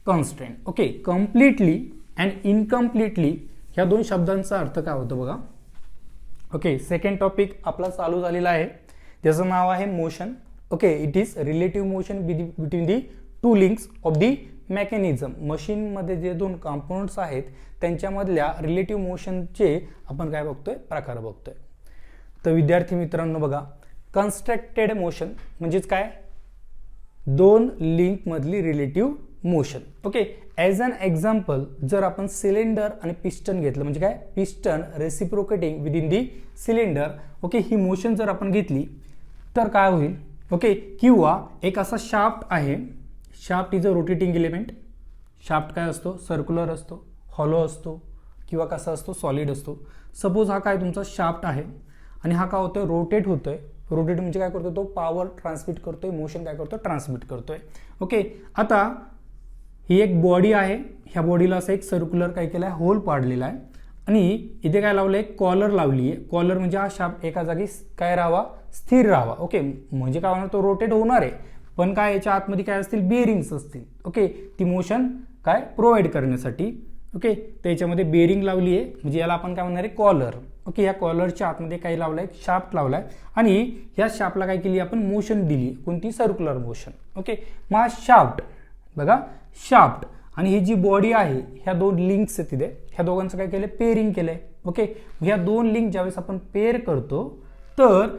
constraint. Okay, completely and इनकम्प्लिटली ह्या दोन शब्दांचा अर्थ काय होतो बघा. ओके, सेकंड टॉपिक आपला चालू झालेला आहे, त्याचं नाव आहे motion. Okay, it is relative motion between the two links of the mechanism. मशीनमध्ये जे दोन कॉम्पोनंट्स आहेत त्यांच्यामधल्या रिलेटिव्ह मोशनचे आपण काय बघतोय, प्रकार बघतोय. तर विद्यार्थी मित्रांनो बघा, कन्स्ट्रक्टेड मोशन म्हणजेच काय, दोन लिंक मधली relative motion. Okay, as an example जर आपण सिलेंडर आणि पिस्टन घेतलं, म्हणजे काय, piston reciprocating within the cylinder. Okay, ही मोशन जर आपण घेतली तर काय होईल. ओके, किंवा एक असा शाफ्ट आहे, shaft is a rotating element. Shaft काय असतो, सर्क्युलर असतो, हॉलो असतो किंवा कसा असतो, सॉलिड असतो. सपोज हा काय तुमचा शाफ्ट आहे आणि हा काय होतोय, रोटेट होतोय. रोटेट म्हणजे काय करतो, तो पॉवर ट्रान्समिट करतोय, मोशन काय करतो, ट्रान्समिट करतोय. ओके, आता ही एक बॉडी आहे, ह्या बॉडीला असं एक सर्क्युलर काय केलं आहे, होल पाडलेला आहे आणि इथे काय लावलं आहे, कॉलर लावली आहे. कॉलर म्हणजे हा शाफ्ट एका जागी काय राहावा, स्थिर राहावा. ओके, म्हणजे काय होणार, तो रोटेट होणार आहे, पण काय याच्या आतमध्ये काय असतील, बेरिंग्स असतील. ओके, ती मोशन काय प्रोव्हाइड करण्यासाठी. ओके, त्याच्यामध्ये बेरिंग लावली आहे, म्हणजे याला आपण काय म्हणणार आहे, कॉलर. ओके, या कॉलरच्या आतमध्ये काय लावलंय, शाफ्ट लावलाय आणि ह्या शाफ्टला काय केली आपण, मोशन दिली, कोणती, सर्क्युलर मोशन. ओके, मग हा शाफ्ट बघा, शाफ्ट आणि ही जी बॉडी आहे, ह्या दोन लिंक्स आहेत तिथे, ह्या दोघांचं काय केलंय, पेअरिंग केलंय. ओके, ह्या दोन लिंक ज्यावेळेस आपण पेअर करतो तर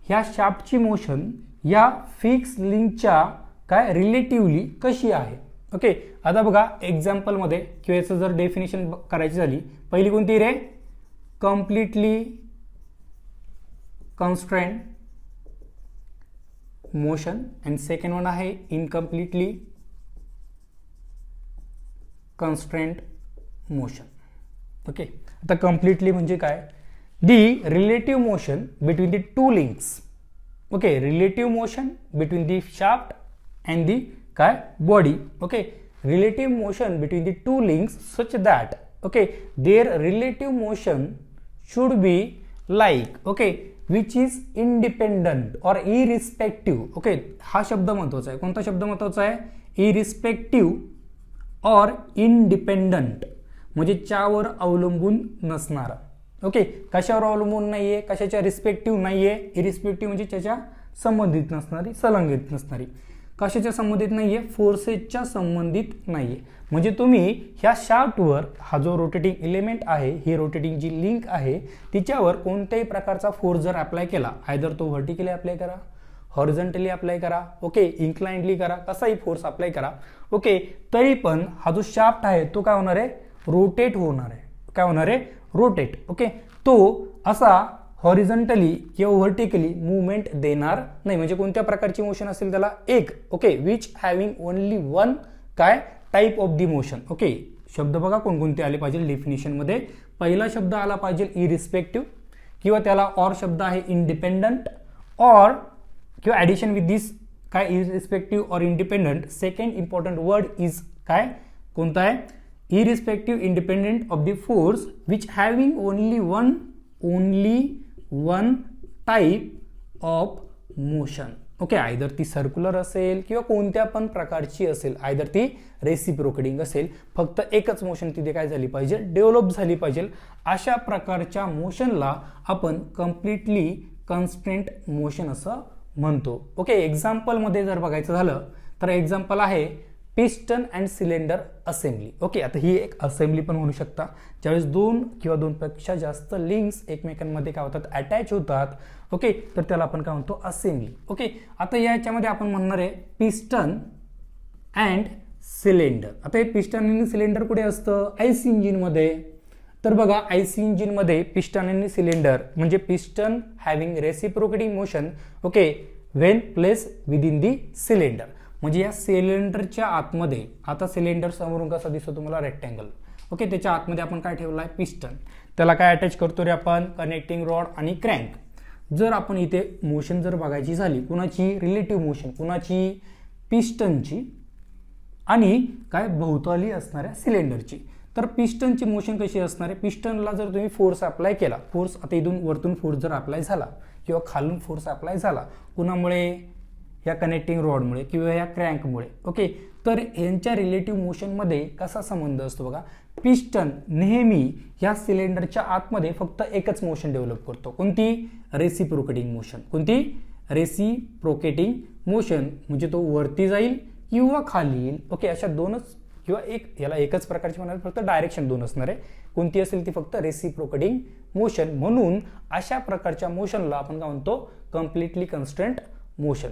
ह्या शाफ्टची मोशन या फिक्स लिंकच्या काय रिलेटिव्हली कशी आहे. ओके, आता बघा एक्झाम्पलमध्ये किंवा याचं जर डेफिनेशन करायची झाली, पहिली कोणती रे, completely constraint motion and second one आहे इनकम्प्लिटली कन्स्ट्रेंट मोशन. ओके, आता कम्प्लिटली म्हणजे काय, the relative motion between the two links. Okay, relative motion between the shaft and the काय body. Okay, relative motion between the two links such that okay their relative motion should be like okay which is independent or irrespective. Okay, हा शब्द महत्वाचा आहे. कोणता शब्द महत्वाचा आहे, irrespective और इंडिपेंडंट, म्हणजे त्यावर अवलंबून नसणारा. ओके, कशावर अवलंबून नाहीये, कशाच्या रिस्पेक्टिव्ह नाहीये. इरिस्पेक्टिव्ह म्हणजे त्याच्या संबंधित नसणारी, संलग्नित नसणारी. कशाच्या संबंधित नाहीये, फोर्सेसच्या संबंधित नाहीये. म्हणजे तुम्ही ह्या शाफ्टवर हा जो रोटेटिंग एलिमेंट आहे, ही रोटेटिंग जी लिंक आहे तिच्यावर कोणत्याही प्रकारचा फोर्स जर अप्लाय केला, आयदर तो व्हर्टिकली अप्लाय करा, हॉरिझॉन्टली अप्लाय करा, ओके, इन्क्लाइनली करा, कसाही फोर्स अप्लाय करा, ओके, तरी पण हा जो शाफ्ट आहे तो काय होणार आहे, रोटेट होणार आहे. काय होणार आहे, रोटेट. ओके, तो असा हॉरिझॉन्टली किंवा व्हर्टिकली मुवमेंट देणार नाही. म्हणजे कोणत्या प्रकारची मोशन असेल त्याला, एक okay which having only one काय type of the motion. Okay, शब्द बघा कोणकोणते आले पाहिजे डेफिनेशन मध्ये. पहिला शब्द आला पाहिजे इरिस्पेक्टिव्ह, किंवा त्याला ऑर शब्द आहे इंडिपेंडंट, ऑर किंवा ऍडिशन विथ दिस काय इरिस्पेक्टिव्ह और independent. Second important word is काय, कोणता आहे, irrespective independent of the force which having only one type of motion. Okay, either ती सर्क्युलर असेल किंवा कोणत्या पण प्रकारची असेल, आयदर ती रेसिप्रोकेटिंग असेल, फक्त एकच मोशन तिथे काय झाली पाहिजे, डेव्हलप झाली पाहिजे. अशा प्रकारच्या मोशनला आपण कम्प्लिटली कन्स्ट्रेंट मोशन असं म्हणतो. ओके, एक्झाम्पल मध्ये जर बघायचं झालं तर एक्झाम्पल आहे piston and cylinder assembly. Okay, आता ही एक असेंब्ली पण म्हणू शकता, ज्यावेळेस दोन किंवा दोनपेक्षा जास्त लिंक्स एकमेकांमध्ये काय होतात, अटॅच होतात. ओके, तर त्याला आपण काय म्हणतो, असेंब्ली. ओके, आता याच्यामध्ये आपण म्हणणार आहे पिस्टन अँड सिलेंडर. आता हे पिस्टन आणि सिलेंडर कुठे असतं, आयसी इंजिनमध्ये. तर बघा, आयसी इंजिनमध्ये पिस्टन आणि सिलेंडर म्हणजे piston having reciprocating motion, okay, when place with in the cylinder. म्हणजे या सिलेंडरच्या आतमध्ये, आता सिलेंडर समोरून कसा दिसतो तुम्हाला, रेक्टँगल. ओके, त्याच्या आतमध्ये आपण काय ठेवलं आहे, पिस्टन. त्याला काय अटॅच करतो रे आपण, कनेक्टिंग रॉड आणि क्रँक. जर आपण इथे मोशन जर बघायची झाली, कुणाची, रिलेटिव्ह मोशन, कुणाची, पिस्टनची आणि काय भोवताली असणाऱ्या सिलेंडरची. तर पिस्टनची मोशन कशी असणार आहे, पिस्टनला जर तुम्ही फोर्स अप्लाय केला, फोर्स आता इथून वरतून फोर्स जर अप्लाय झाला किंवा खालून फोर्स अप्लाय झाला, कुणामुळे, या कनेक्टिंग रॉडमुळे किंवा या क्रँकमुळे. ओके, तर यांच्या रिलेटिव्ह मोशनमध्ये कसा संबंध असतो बघा, पिस्टन नेहमी या सिलेंडरच्या आतमध्ये फक्त एकच मोशन डेव्हलप करतो. कोणती, रेसिप्रोकेटिंग मोशन. कोणती, रेसिप्रोकेटिंग मोशन. म्हणजे तो वरती जाईल किंवा खाली येईल. ओके, अशा दोनच किंवा एक, याला एकच प्रकारची म्हणणार, फक्त डायरेक्शन दोन असणार आहे. कोणती असेल ती फक्त रेसिप्रोकेटिंग मोशन. म्हणून अशा प्रकारच्या मोशनला आपण काय म्हणतो, कम्प्लिटली कन्स्ट्रेंट मोशन.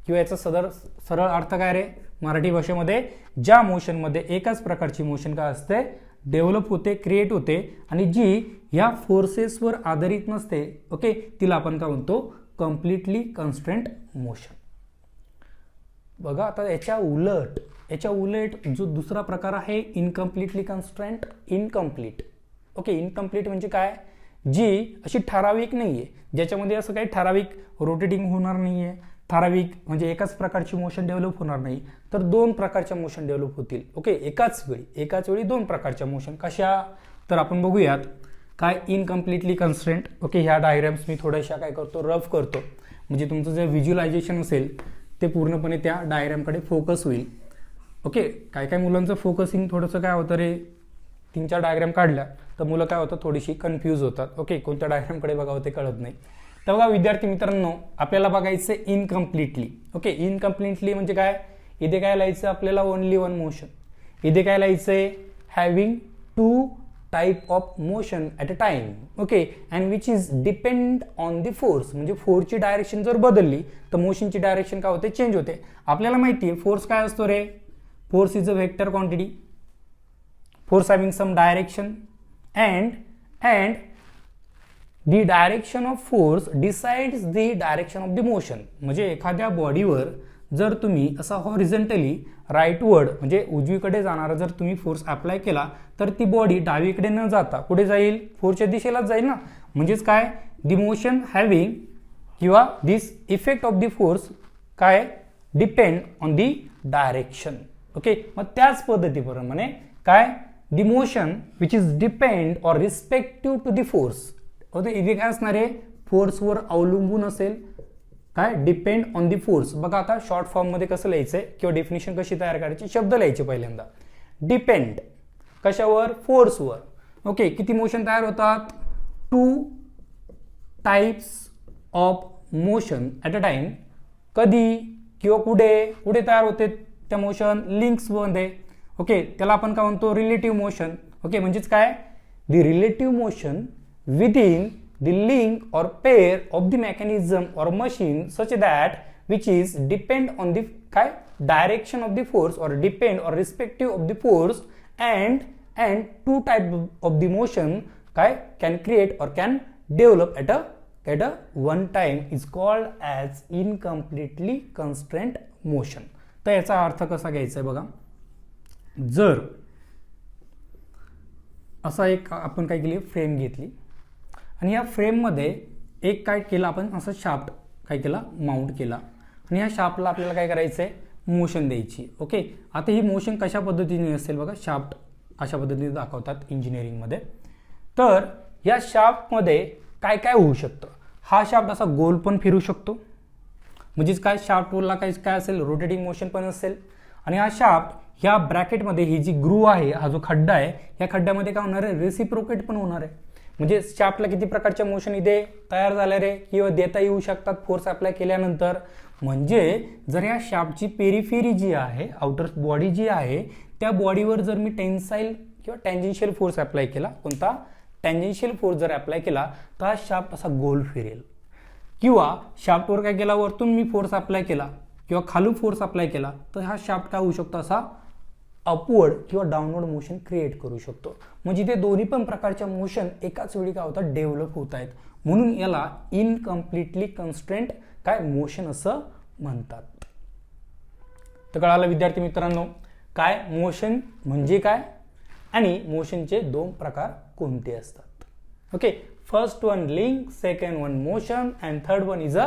किंवा याचा सरळ अर्थ काय रे मराठी भाषेमध्ये, ज्या मोशनमध्ये एकाच प्रकारची मोशन काय असते, डेव्हलप होते, क्रिएट होते आणि जी ह्या फोर्सेसवर आधारित नसते. ओके, तिला आपण काय म्हणतो, कम्प्लिटली कन्स्ट्रेंट मोशन. बघा, आता याच्या उलट जो दुसरा प्रकार आहे, incompletely constraint, incomplete. Okay, incomplete म्हणजे काय, जी अशी ठराविक नाहीये, ज्याच्यामध्ये असं काही ठराविक रोटेटिंग होणार नाहीये, ठराविक म्हणजे एकाच प्रकारची मोशन डेव्हलप होणार नाही, तर दोन प्रकारच्या मोशन डेव्हलप होतील. ओके, एकाच वेळी दोन प्रकारच्या मोशन. कशा, तर आपण बघूयात काय, इनकम्प्लिटली कन्स्ट्रेंट. ओके, ह्या डायग्राम्स मी थोड्याशा काय करतो, रफ करतो, म्हणजे तुमचं जे व्हिज्युअलायझेशन असेल ते पूर्णपणे त्या डायग्रामकडे फोकस होईल. ओके, काय मुलांचं फोकसिंग थोडंसं काय होतं रे, 3-4 डायग्राम काढल्या तर मुलं काय होतं, थोडीशी कन्फ्यूज होतात. ओके, कोणत्या डायग्रामकडे बघावं ते कळत नाही. तर बघा विद्यार्थी मित्रांनो, आपल्याला बघायचं इनकम्प्लिटली. ओके, इनकम्प्लिटली म्हणजे काय, इथे काय लिहायचं आपल्याला, ओनली वन मोशन. इथे काय लिहायचंय, having two type of motion at a time. Okay, and which is depend on the force. म्हणजे फोर्सची डायरेक्शन जर बदलली तर मोशनची डायरेक्शन काय होते, चेंज होते. आपल्याला माहिती आहे फोर्स काय असतो रे, force is a vector quantity, force having some direction and the direction of force decides the direction of the motion. म्हणजे एखाद्या बॉडीवर जर तुम्ही असा हॉरिझॉन्टली राईटवर्ड म्हणजे उजवीकडे जाणारा जर तुम्ही फोर्स अप्लाय केला तर ती बॉडी डावीकडे न जाता कुठे जाईल, फोर्सच्या दिशेलाच जाईल ना. म्हणजेच काय, द मोशन हॅव्हिंग किंवा this effect of the force काय, depend on the direction. Okay, मग त्याच पद्धतीप्रमाणे काय, the motion which is depend or respective to the force. इथे काय असणार आहे, फोर्सवर अवलंबून असेल, काय, डिपेंड ऑन दी फोर्स. बघा आता शॉर्ट फॉर्म मध्ये कसं लिहायचंय किंवा डेफिनेशन कशी तयार करायची, शब्द लिहायचे पहिल्यांदा. डिपेंड कशावर, फोर्सवर. ओके, किती मोशन तयार होतात, 2 types of motion at a time. कधी किंवा कुठे तयार होते त्या मोशन, लिंक्स मध्ये. ओके, त्याला आपण काय म्हणतो, रिलेटिव्ह मोशन. ओके, म्हणजेच काय, the relative motion within the link or pair of the mechanism or machine such that which is depend on the direction of the force or depend or respective of the force and two type of the motion can create or can develop at a one time is called as incompletely constraint motion. तर याचा अर्थ कसा घ्यायचा आहे बघा, जर असा एक आपण काय केली, फ्रेम घेतली आणि या फ्रेममध्ये एक काय केलं आपण, असं शाफ्ट काय केला, माउंट केला आणि ह्या शाफ्टला आपल्याला काय करायचं आहे, मोशन द्यायची. ओके, आता ही मोशन कशा पद्धतीने असेल बघा, शाफ्ट अशा पद्धतीने दाखवतात इंजिनिअरिंगमध्ये. तर या शाफ्टमध्ये काय काय होऊ शकतं, हा शाफ्ट असा गोल पण फिरू शकतो, म्हणजेच काय, शाफ्टवरला काय असेल, रोटेटिंग मोशन पण असेल. आणि हा शाफ्ट ह्या ब्रॅकेटमध्ये ही जी ग्रू आहे, हा जो खड्डा आहे, या खड्ड्यामध्ये काय होणार आहे, रेसिप्रोकेट पण होणार आहे. म्हणजे शाफ्टला किती प्रकारच्या मोशन इथे तयार झाल्या रे किंवा देता येऊ शकतात फोर्स अप्लाय केल्यानंतर. म्हणजे जर या शाफ्टची पेरिफेरी जी आहे, आउटर बॉडी जी आहे, त्या बॉडीवर जर मी टेन्साईल किंवा टँजेन्शियल फोर्स अप्लाय केला, कोणता टँजेन्शियल फोर्स जर अप्लाय केला तर हा शाफ्ट असा गोल फिरेल. किंवा शाफ्टवर काय केला, वरतून मी फोर्स अप्लाय केला किंवा खालून फोर्स अप्लाय केला तर हा शाफ्ट काय होऊ शकतो, असा अपवर्ड किंवा डाऊनवर्ड मोशन क्रिएट करू शकतो. म्हणजे ते दोन्ही पण प्रकारच्या मोशन एकाच वेळी काय होतात, डेव्हलप होत आहेत. म्हणून याला इनकम्प्लिटली कन्स्ट्रेंट काय मोशन असं म्हणतात. तर कळालं विद्यार्थी मित्रांनो, काय मोशन म्हणजे काय आणि मोशनचे दोन प्रकार कोणते असतात. Okay, first one link, second one motion and third one is a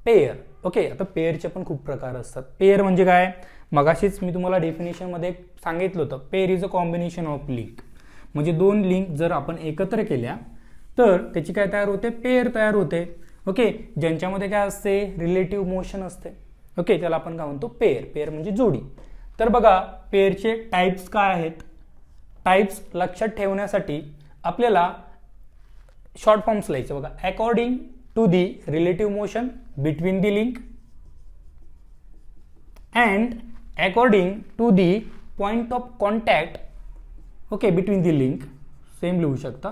pair. Okay, आता पेअरचे पण खूप प्रकार असतात. पेअर म्हणजे काय, मगाशीच मी तुम्हाला डेफिनेशन मध्ये सांगितलं होतं, pair is a combination of link. म्हणजे दोन लिंक जर आपण एकत्र केल्या तर त्याची काय तयार होते, पेअर तयार होते. ओके, ज्यांच्यामध्ये काय असते, रिलेटिव्ह मोशन असते. ओके, त्याला आपण काय म्हणतो, पेअर. पेअर म्हणजे जोडी. तर बघा पेअरचे टाइप्स काय आहेत. टाइप्स लक्षात ठेवण्यासाठी आपल्याला शॉर्ट फॉर्म्स लिहायचं. बघा, according to the relative motion between the link and according to the point of contact. Okay, between the link same लिहू शकता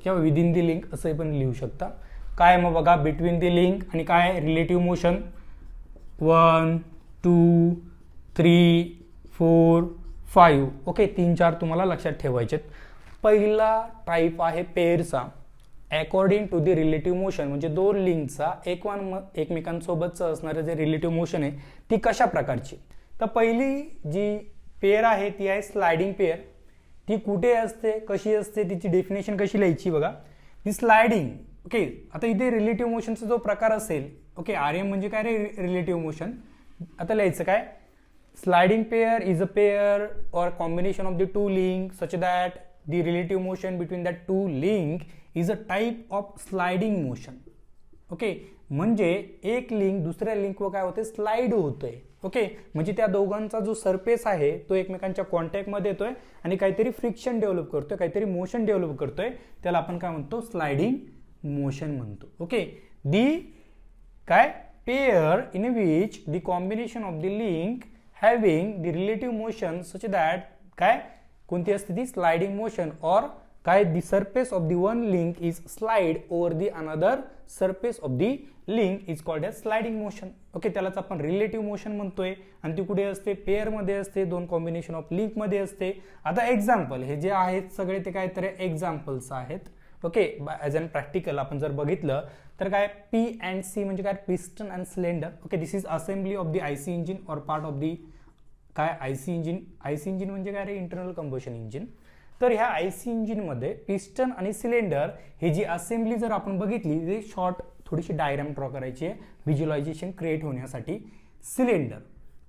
किंवा विदिन दी लिंक असं पण लिहू शकता. काय मग बघा, बिटवीन दी लिंक आणि काय रिलेटिव्ह मोशन 1 2 3 4 5. ओके, 3-4 तुम्हाला लक्षात ठेवायचे. पहिला टाईप आहे पेअरचा, according to the relative motion. म्हणजे दोन लिंकचा एकमेकांसोबतचं असणारं जे रिलेटिव्ह मोशन आहे ती कशा प्रकारची. तर पहिली जी पेअर आहे ती आहे स्लायडिंग पेअर. ती कुठे असते, कशी असते, तिची डेफिनेशन कशी लिहायची बघा. ती स्लायडिंग. ओके, आता इथे रिलेटिव्ह मोशनचा जो प्रकार असेल, ओके, आरएम म्हणजे काय रे, रिलेटिव्ह मोशन. आता लिहायचं काय, sliding pair is a pair or combination of the two links such that the relative motion between that two link is a type of sliding motion. Okay, म्हणजे एक link दुसऱ्या लिंकवर काय होते, स्लाइड होतोय. ओके, म्हणजे त्या दोघांचा जो सरफेस आहे तो एकमेकांच्या कॉन्टॅक्ट मध्ये येतोय आणि काहीतरी फ्रिक्शन डेव्हलप करतोय, काहीतरी मोशन डेव्हलप करतोय. त्याला आपण काय म्हणतो, स्लाइडिंग मोशन म्हणतो. ओके, दी काय pair in which the combination of the link having the relative motion such that काय कोणती असते ती स्लाइडिंग मोशन और काय the surface of the one link is slide over the another surface of the link is called as sliding motion. Okay, त्यालाच आपण relative motion म्हणतोय आणि ती कुठे असते, पेअर मध्ये असते, दोन कॉम्बिनेशन ऑफ लिंक मध्ये असते. आता एक्झाम्पल हे जे आहेत सगळे ते काय तर एक्झाम्पल्स आहेत. ओके, ॲज अन प्रॅक्टिकल आपण जर बघितलं तर काय पी अँड सी म्हणजे काय, piston and cylinder. Okay, this is assembly of the IC engine और पार्ट ऑफ दी काय आयसी इंजिन. आयसी इंजिन म्हणजे काय रे, इंटरनल कंबशन इंजिन. तर ह्या आयसी इंजिनमध्ये पिस्टन आणि सिलेंडर हे जी असेंब्ली जर आपण बघितली, जे शॉर्ट थोडीशी डायग्राम ड्रॉ करायची आहे व्हिज्युअलायझेशन क्रिएट होण्यासाठी. सिलेंडर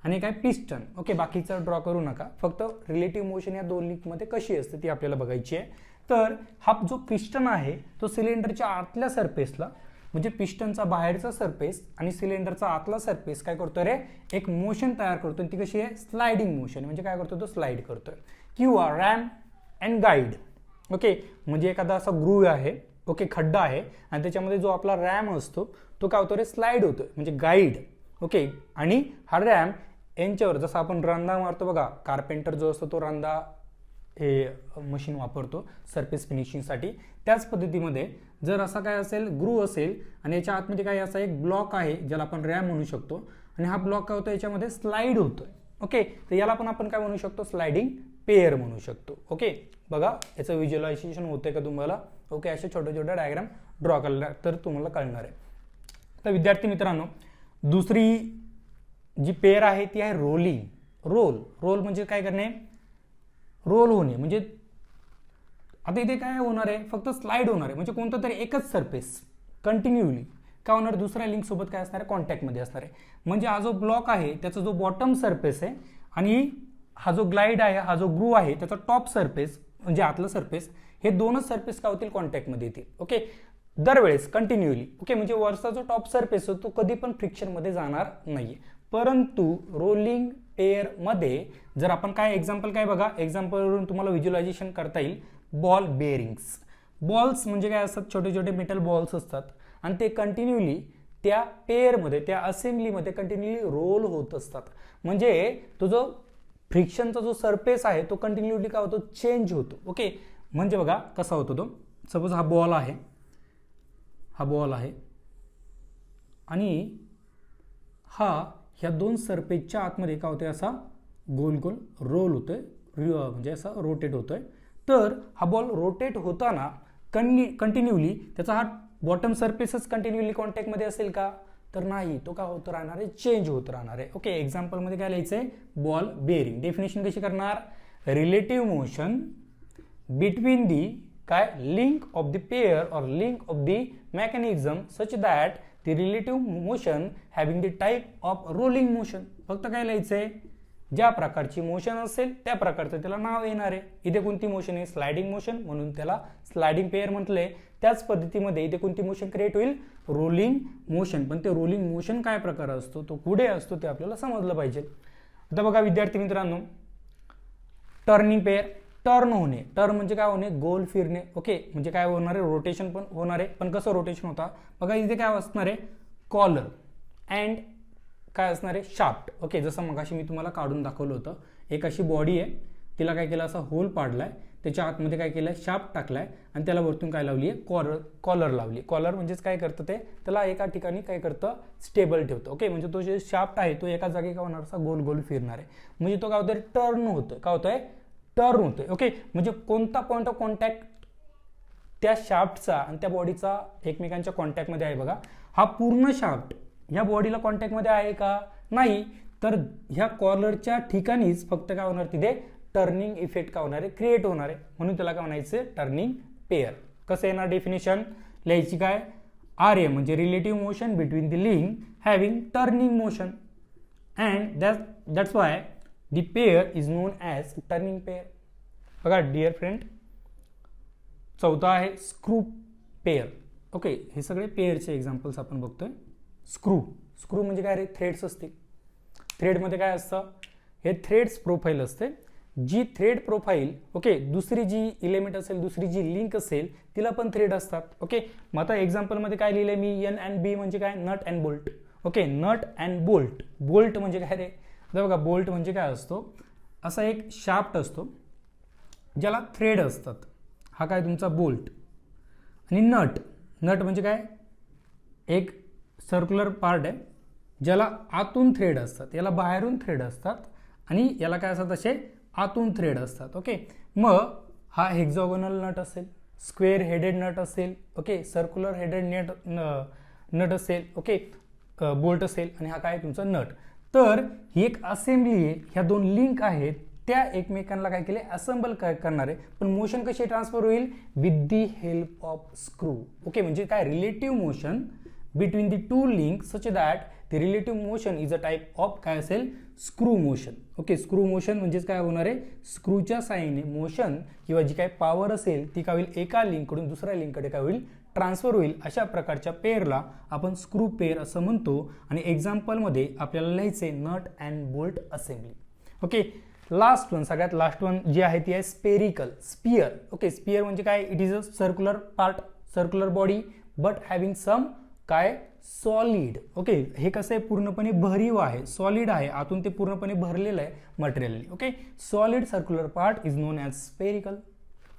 आणि काय पिस्टन. ओके, बाकीचं ड्रॉ करू नका, फक्त रिलेटिव्ह मोशन या दोन लिंकमध्ये कशी असते ती आपल्याला बघायची आहे. तर हा जो पिस्टन आहे तो सिलेंडरच्या आतल्या सरफेसला, म्हणजे पिस्टनचा बाहेरचा सरफेस आणि सिलेंडरचा आतला सरफेस काय करतोय रे, एक मोशन तयार करतोय. ती कशी आहे, स्लाइडिंग मोशन. म्हणजे काय करतोय, तो स्लाइड करतोय. किंवा रॅम अँड गाईड. ओके, म्हणजे एखादा असा ग्रूव्ह आहे, ओके, खड्डा आहे आणि त्याच्यामध्ये जो आपला रॅम असतो तो काय होतो रे, स्लाइड होतोय, म्हणजे गाईड. ओके, आणि हा रॅम यांच्यावर जसं आपण रंदा मारतो बघा, कार्पेंटर जो असतो तो रंदा हे मशीन वापरतो सरफेस फिनिशिंगसाठी, त्याच पद्धतीमध्ये जर असा काय असेल, ग्रूव्ह असेल आणि याच्या आतमध्ये काय असा एक ब्लॉक आहे ज्याला आपण रॅम म्हणू शकतो आणि हा ब्लॉक काय होतो, याच्यामध्ये स्लाइड होतोय. ओके, तर याला पण आपण काय म्हणू शकतो, स्लाइडिंग पेअर म्हणू शकतो. ओके, बघा याचं व्हिज्युअलायझेशन होतंय का तुम्हाला. ओके, असे छोटे छोटे डायग्राम ड्रॉ केला तर तुम्हाला कळणार आहे. तर विद्यार्थी मित्रांनो, दुसरी जी पेअर आहे ती आहे रोलिंग. रोल म्हणजे काय करणे, रोल होणे. म्हणजे आता इथे काय होणार आहे, फक्त स्लाइड होणार आहे. म्हणजे कोणतं तरी एकच सरफेस कंटिन्यूली काय होणार, दुसऱ्या लिंक सोबत काय असणार आहे, कॉन्टॅक्टमध्ये असणार आहे. म्हणजे हा जो ब्लॉक आहे त्याचा जो बॉटम सरफेस आहे आणि हा जो ग्लाइड आहे, हा जो ग्रूव्ह आहे त्याचा टॉप सरफेस म्हणजे आतलं सरफेस, हे दोनच सरफेस काय होतील, कॉन्टॅक्टमध्ये येतील. ओके, दरवेळेस कंटिन्यूली. ओके, म्हणजे वरचा जो टॉप सरफेस आहे तो कधी पण फ्रिक्शनमध्ये जाणार नाहीये. परंतु रोलिंग पेअर मध्ये जर आपण काय एक्झाम्पल काय बघा, एक्झाम्पलवरून तुम्हाला व्हिज्युअलायझेशन करता येईल. Ball bearings. बॉल्स म्हणजे काय असतात, छोटे छोटे मेटल बॉल्स असतात आणि ते कंटिन्यूली त्या पेअरमध्ये, त्या असेंब्लीमध्ये कंटिन्युअली रोल होत असतात. म्हणजे तो जो फ्रिक्शनचा जो सरफेस आहे तो कंटिन्युअली काय होतो, चेंज होतो. ओके, म्हणजे बघा कसा होतो तो. सपोज हा बॉल आहे, हा बॉल आहे आणि हा ह्या दोन सरफेसच्या आतमध्ये काय होतोय, असा गोल गोल रोल होतोय, म्हणजे असा रोटेट होतोय. तर हा बॉल रोटेट होताना कंटिन्युअली त्याचा हा बॉटम सरफेसच कंटिन्युअली कॉन्टॅक्टमध्ये असेल का, तर नाही, तो काय होत राहणार आहे, चेंज होत राहणार आहे. ओके, एक्झाम्पलमध्ये काय लिहायचंय, बॉल बेअरिंग. डेफिनेशन कशी करणार, रिलेटिव्ह मोशन बिटवीन दी काय लिंक ऑफ द पेअर और link of the mechanism such that the relative motion having the type of rolling motion. फक्त काय लिहायचंय, ज्या प्रकारची मोशन असेल त्या प्रकारचं त्याला नाव येणार आहे. इथे कोणती मोशन आहे, स्लायडिंग मोशन, म्हणून त्याला स्लायडिंग पेअर म्हटलंय. त्याच पद्धतीमध्ये इथे कोणती मोशन क्रिएट होईल, रोलिंग मोशन. पण ते रोलिंग मोशन काय प्रकार असतो, तो पुढे असतो, ते आपल्याला समजलं पाहिजे. आता बघा विद्यार्थी मित्रांनो, टर्निंग पेअर, टर्न होणे, टर्न म्हणजे काय होणे, गोल फिरणे. ओके, म्हणजे काय होणार आहे, रोटेशन पण होणार आहे. पण कसं रोटेशन होता बघा, इथे काय असणार आहे, कॉलर अँड काय असणार आहे, शाफ्ट. ओके, जसं मगाशी मी तुम्हाला काढून दाखवलं होतं, एक अशी बॉडी आहे, तिला काय केलं, असा होल पाडलाय, त्याच्या आतमध्ये काय केलंय, शाफ्ट टाकलाय आणि त्याला वरतून काय लावली आहे, कॉलर लावली. कॉलर म्हणजेच काय करतं, ते त्याला एका ठिकाणी काय करतं, स्टेबल ठेवतं. ओके, म्हणजे तो जे शाफ्ट आहे तो एका जागी काय होणार, असा गोल गोल फिरणार आहे. म्हणजे तो काय होतोय, टर्न होतोय. काय होतोय, टर्न होतोय. ओके, म्हणजे कोणता पॉईंट ऑफ कॉन्टॅक्ट त्या शाफ्टचा आणि त्या बॉडीचा एकमेकांच्या कॉन्टॅक्टमध्ये आहे बघा. हा पूर्ण शाफ्ट ह्या बॉडीला कॉन्टॅक्टमध्ये आहे का, नाही. तर ह्या कॉलरच्या ठिकाणीच फक्त काय होणार, तिथे टर्निंग इफेक्ट काय होणार आहे, क्रिएट होणार आहे. म्हणून त्याला काय म्हणायचं, टर्निंग पेअर. कसं येणार डेफिनेशन लिहायची, काय, आर एम म्हणजे relative motion between the link having turning motion and that's why the pair is known as turning pair. बघा डिअर फ्रेंड, चौथा आहे स्क्रू पेअर. ओके, हे सगळे पेअरचे एक्झाम्पल्स आपण बघतोय. स्क्रू म्हणजे काय रे, थ्रेड्स असतील. थ्रेडमध्ये काय असतं, हे थ्रेड्स प्रोफाईल असते. जी थ्रेड प्रोफाईल, ओके, दुसरी जी इलेमेंट असेल, दुसरी जी लिंक असेल, तिला पण थ्रेड असतात. ओके, मग आता एक्झाम्पलमध्ये काय लिहिलंय मी, एन अँड बी म्हणजे काय, nut and bolt. Okay, nut and bolt. Bolt म्हणजे काय रे, आता बघा बोल्ट म्हणजे काय असतो, असा एक शाफ्ट असतो ज्याला थ्रेड असतात. हा काय तुमचा बोल्ट. आणि नट म्हणजे काय, एक सर्क्युलर पार्ट आहे ज्याला आतून थ्रेड असतात, याला बाहेरून थ्रेड असतात आणि याला काय असतात, असे आतून थ्रेड असतात. ओके, मग हा हेक्झॉगोनल नट असेल, स्क्वेअर हेडेड नट असेल, ओके, सर्क्युलर हेडेड नट असेल, ओके, बोल्ट असेल, आणि हा काय तुमचा नट. तर ही एक असेंब्ली आहे, ह्या दोन लिंक आहेत, त्या एकमेकांना काय केले, असेंबल काय करणार आहे. पण मोशन कशी ट्रान्सफर होईल, with the help of screw. Okay, म्हणजे काय, relative motion between the two link such that the relative motion is a type of काय असेल, screw motion. Okay, screw motion म्हणजेच काय होणार आहे, स्क्रूच्या साहाय्याने मोशन किंवा जी काय पॉवर असेल ती काय होईल, एका लिंककडून दुसऱ्या लिंककडे काय होईल, ट्रान्सफर होईल. अशा प्रकारच्या पेअरला आपण स्क्रू पेअर असं म्हणतो. आणि एक्झाम्पलमध्ये आपल्याला लिहायचे nut and bolt assembly. Okay, last one, सगळ्यात लास्ट वन जी आहे ती आहे स्पेरिकल, स्पियर. ओके, स्पियर म्हणजे काय, it is a circular part, circular body but having some काय, सॉलिड. ओके, हे कसं आहे, पूर्णपणे भरीव आहे, सॉलिड आहे, आतून ते पूर्णपणे भरलेलं आहे मटेरियलने. Okay, solid circular part is known as spherical.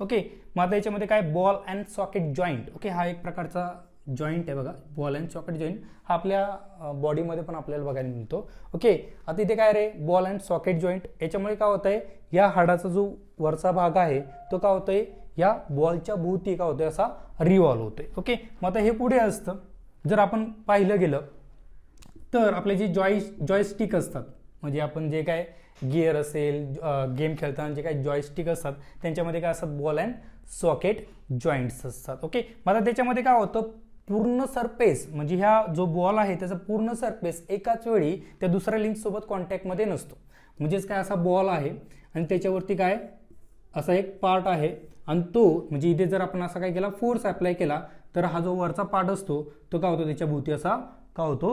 Okay, मग आता याच्यामध्ये काय, ball and socket joint. Okay, हा एक प्रकारचा जॉईंट आहे बघा, बॉल अँड सॉकेट जॉईंट. हा आपल्या बॉडीमध्ये पण आपल्याला बघायला मिळतो. ओके, आता इथे काय रे, बॉल अँड सॉकेट जॉईंट. याच्यामुळे काय होतंय, या हाडाचा जो वरचा भाग आहे तो काय होतोय, या बॉलच्या भोवती काय होतोय, असा रिव्हॉल्व होतोय. ओके, मग आता हे पुढे असतं. जर आपण पाहिलं गेलं तर आपले जे जॉयस्टिक असतात, म्हणजे आपण जे काय गिअर असेल, गेम खेळताना जे काही जॉयस्टिक असतात त्यांच्यामध्ये काय असतात, बॉल अँड सॉकेट जॉईंट्स असतात. ओके, मग आता त्याच्यामध्ये काय होतं, पूर्ण सरफेस म्हणजे ह्या जो बॉल आहे त्याचा पूर्ण सरफेस एकाच वेळी त्या दुसऱ्या लिंक सोबत कॉन्टॅक्टमध्ये नसतो. म्हणजेच काय, असा बॉल आहे आणि त्याच्यावरती काय असा एक पार्ट आहे आणि तो म्हणजे इथे जर आपण असा काय केला, फोर्स अप्लाय केला तर हा जो वरचा पार्ट असतो तो काय होतो, त्याच्या भोवती असा काय होतो,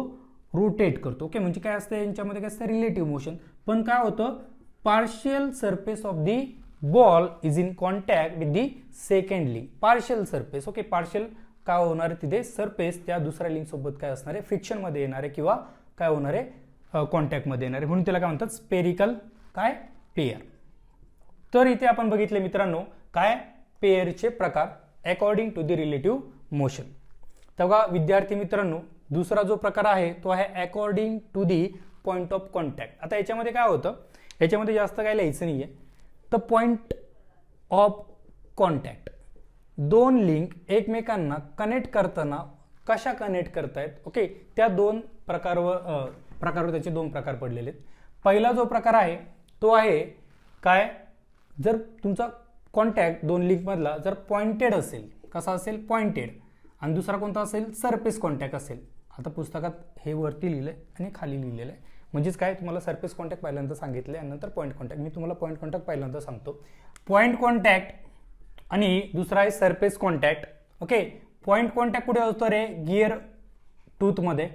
रोटेट करतो. ओके, म्हणजे काय असतं यांच्यामध्ये, काय असतं, रिलेटिव्ह मोशन. पण काय होतं, partial surface of the ball is in contact with the second link. Partial surface. Okay, partial काय होणार आहे, तिथे सरफेस त्या दुसऱ्या लिंक सोबत काय असणार आहे, फ्रिक्शन मध्ये येणार आहे किंवा काय होणार आहे, कॉन्टॅक्ट मध्ये येणार आहे, म्हणून त्याला काय म्हणतात, स्पेरिकल काय पेयर. तर इथे आपण बघितले मित्रांनो काय पेयरचे प्रकार according to the relative motion. तेव्हा विद्यार्थी मित्रांनो दुसरा जो प्रकार आहे तो आहे according to the point of contact. आता याच्यामध्ये काय होतं, याच्यामध्ये जास्त काय लिहायचं नाहीये. तर पॉइंट ऑफ कॉन्टॅक्ट, दोन लिंक एकमेकांना कनेक्ट करताना कशा कनेक्ट करतायत, ओके, त्या दोन प्रकारवर त्याचे दोन प्रकार पडलेले आहेत. पहिला जो प्रकार आहे तो आहे काय, जर तुमचा कॉन्टॅक्ट दोन लिंक मधला जर पॉइंटेड असेल, कसा असेल, पॉइंटेड, आणि दुसरा कोणता असेल, सरफेस कॉन्टॅक्ट असेल. आता पुस्तकात हे वरती लिहिलंय आणि खाली लिहिलेलं आहे, म्हणजेच काय, तुम्हाला सरफेस कॉन्टॅक्ट पहिल्यांदा सांगितले आणि नंतर पॉईंट कॉन्टॅक्ट. मी तुम्हाला पॉईंट कॉन्टॅक्ट पहिल्यांदा सांगतो. पॉईंट कॉन्टॅक्ट आणि दुसरा आहे surface contact. Okay, point contact कुठे होतो रे, गिअर टूथमध्ये.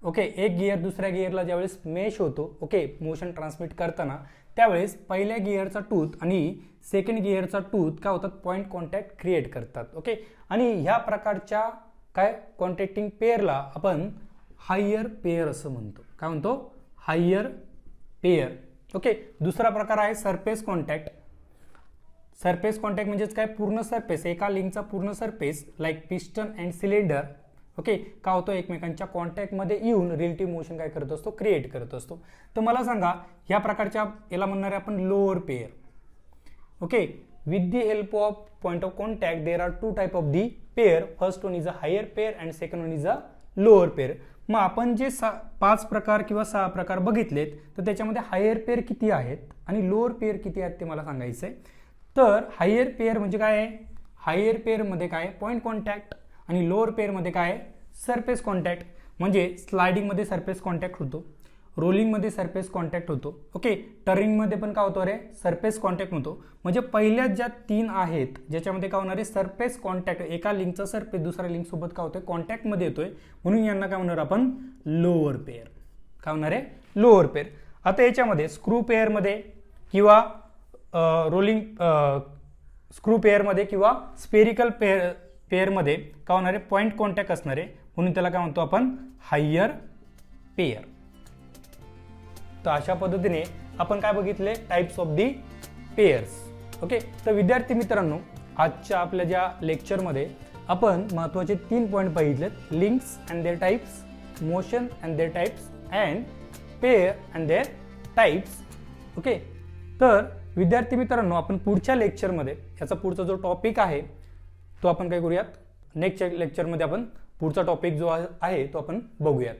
ओके, एक गिअर दुसऱ्या गिअरला ज्यावेळेस मेश होतो, ओके, मोशन ट्रान्समिट करताना, त्यावेळेस पहिल्या गिअरचा टूथ आणि सेकंड गिअरचा टूथ काय होतात, पॉईंट कॉन्टॅक्ट क्रिएट करतात. ओके, आणि ह्या प्रकारच्या काय कॉन्टॅक्टिंग पेअरला आपण हायर पेअर असं म्हणतो. काय म्हणतो, हायर पेअर. ओके, दुसरा प्रकार आहे सरफेस कॉन्टॅक्ट. सरफेस कॉन्टॅक्ट म्हणजेच काय, पूर्ण सरफेस, एका लिंकचा पूर्ण surface like piston and cylinder, okay, का होतो, एकमेकांच्या कॉन्टॅक्टमध्ये येऊन रिलेटिव्ह मोशन काय करत असतो, क्रिएट करत असतो. तर मला सांगा ह्या प्रकारच्या याला म्हणणार आहे आपण lower pair. Okay, with the help of point of contact there are two type of the pair. First one is a higher pair and second one is a lower pair. मग आपण जे 5 प्रकार किंवा 6 प्रकार बघितलेत, तर त्याच्यामध्ये हायर पेअर किती आहेत आणि लोअर पेअर किती आहेत ते मला सांगायचंय. तर हायर पेअर म्हणजे काय आहे, हायर पेअर मध्ये काय, पॉइंट कॉन्टॅक्ट, आणि लोअर पेअर मध्ये काय, सरफेस कॉन्टॅक्ट. म्हणजे स्लायडिंग मध्ये सरफेस कॉन्टॅक्ट होतो, रोलिंग मध्ये सरफेस कॉन्टॅक्ट होतो, ओके, टर्निंग मध्ये पण काय होतो रे, सरफेस कॉन्टॅक्ट होतो. म्हणजे पहिल्या ज्या 3 आहेत ज्याच्यामध्ये काय होणार आहे, सरफेस कॉन्टॅक्ट, एका लिंकचा सरफेस दुसऱ्या लिंक सोबत काय होतोय, कॉन्टॅक्ट मध्ये येतोय, म्हणून यांना काय म्हणणार आपण, लोअर पेअर. काय होणार आहे, लोअर पेअर. आता याच्यामध्ये स्क्रू पेअर मध्ये किंवा रोलिंग स्क्रू पेअर मध्ये किंवा स्पेरिकल पेअर मध्ये काय होणार आहे, पॉइंट कॉन्टॅक्ट असणार आहे, म्हणून त्याला काय म्हणतो आपण, हायर पेअर. तर अशा पद्धतीने आपण काय बघितले, types of the pairs. Okay, तर विद्यार्थी मित्रांनो आजच्या आपल्या ज्या लेक्चरमध्ये आपण महत्त्वाचे 3 पॉईंट बघितलेत, links and their types, motion and their types, and pair and their types. Okay, तर विद्यार्थी मित्रांनो आपण पुढच्या लेक्चरमध्ये याचा पुढचा जो टॉपिक आहे तो आपण काय करूयात, नेक्स्ट लेक्चरमध्ये आपण पुढचा टॉपिक जो आहे तो आपण बघूयात.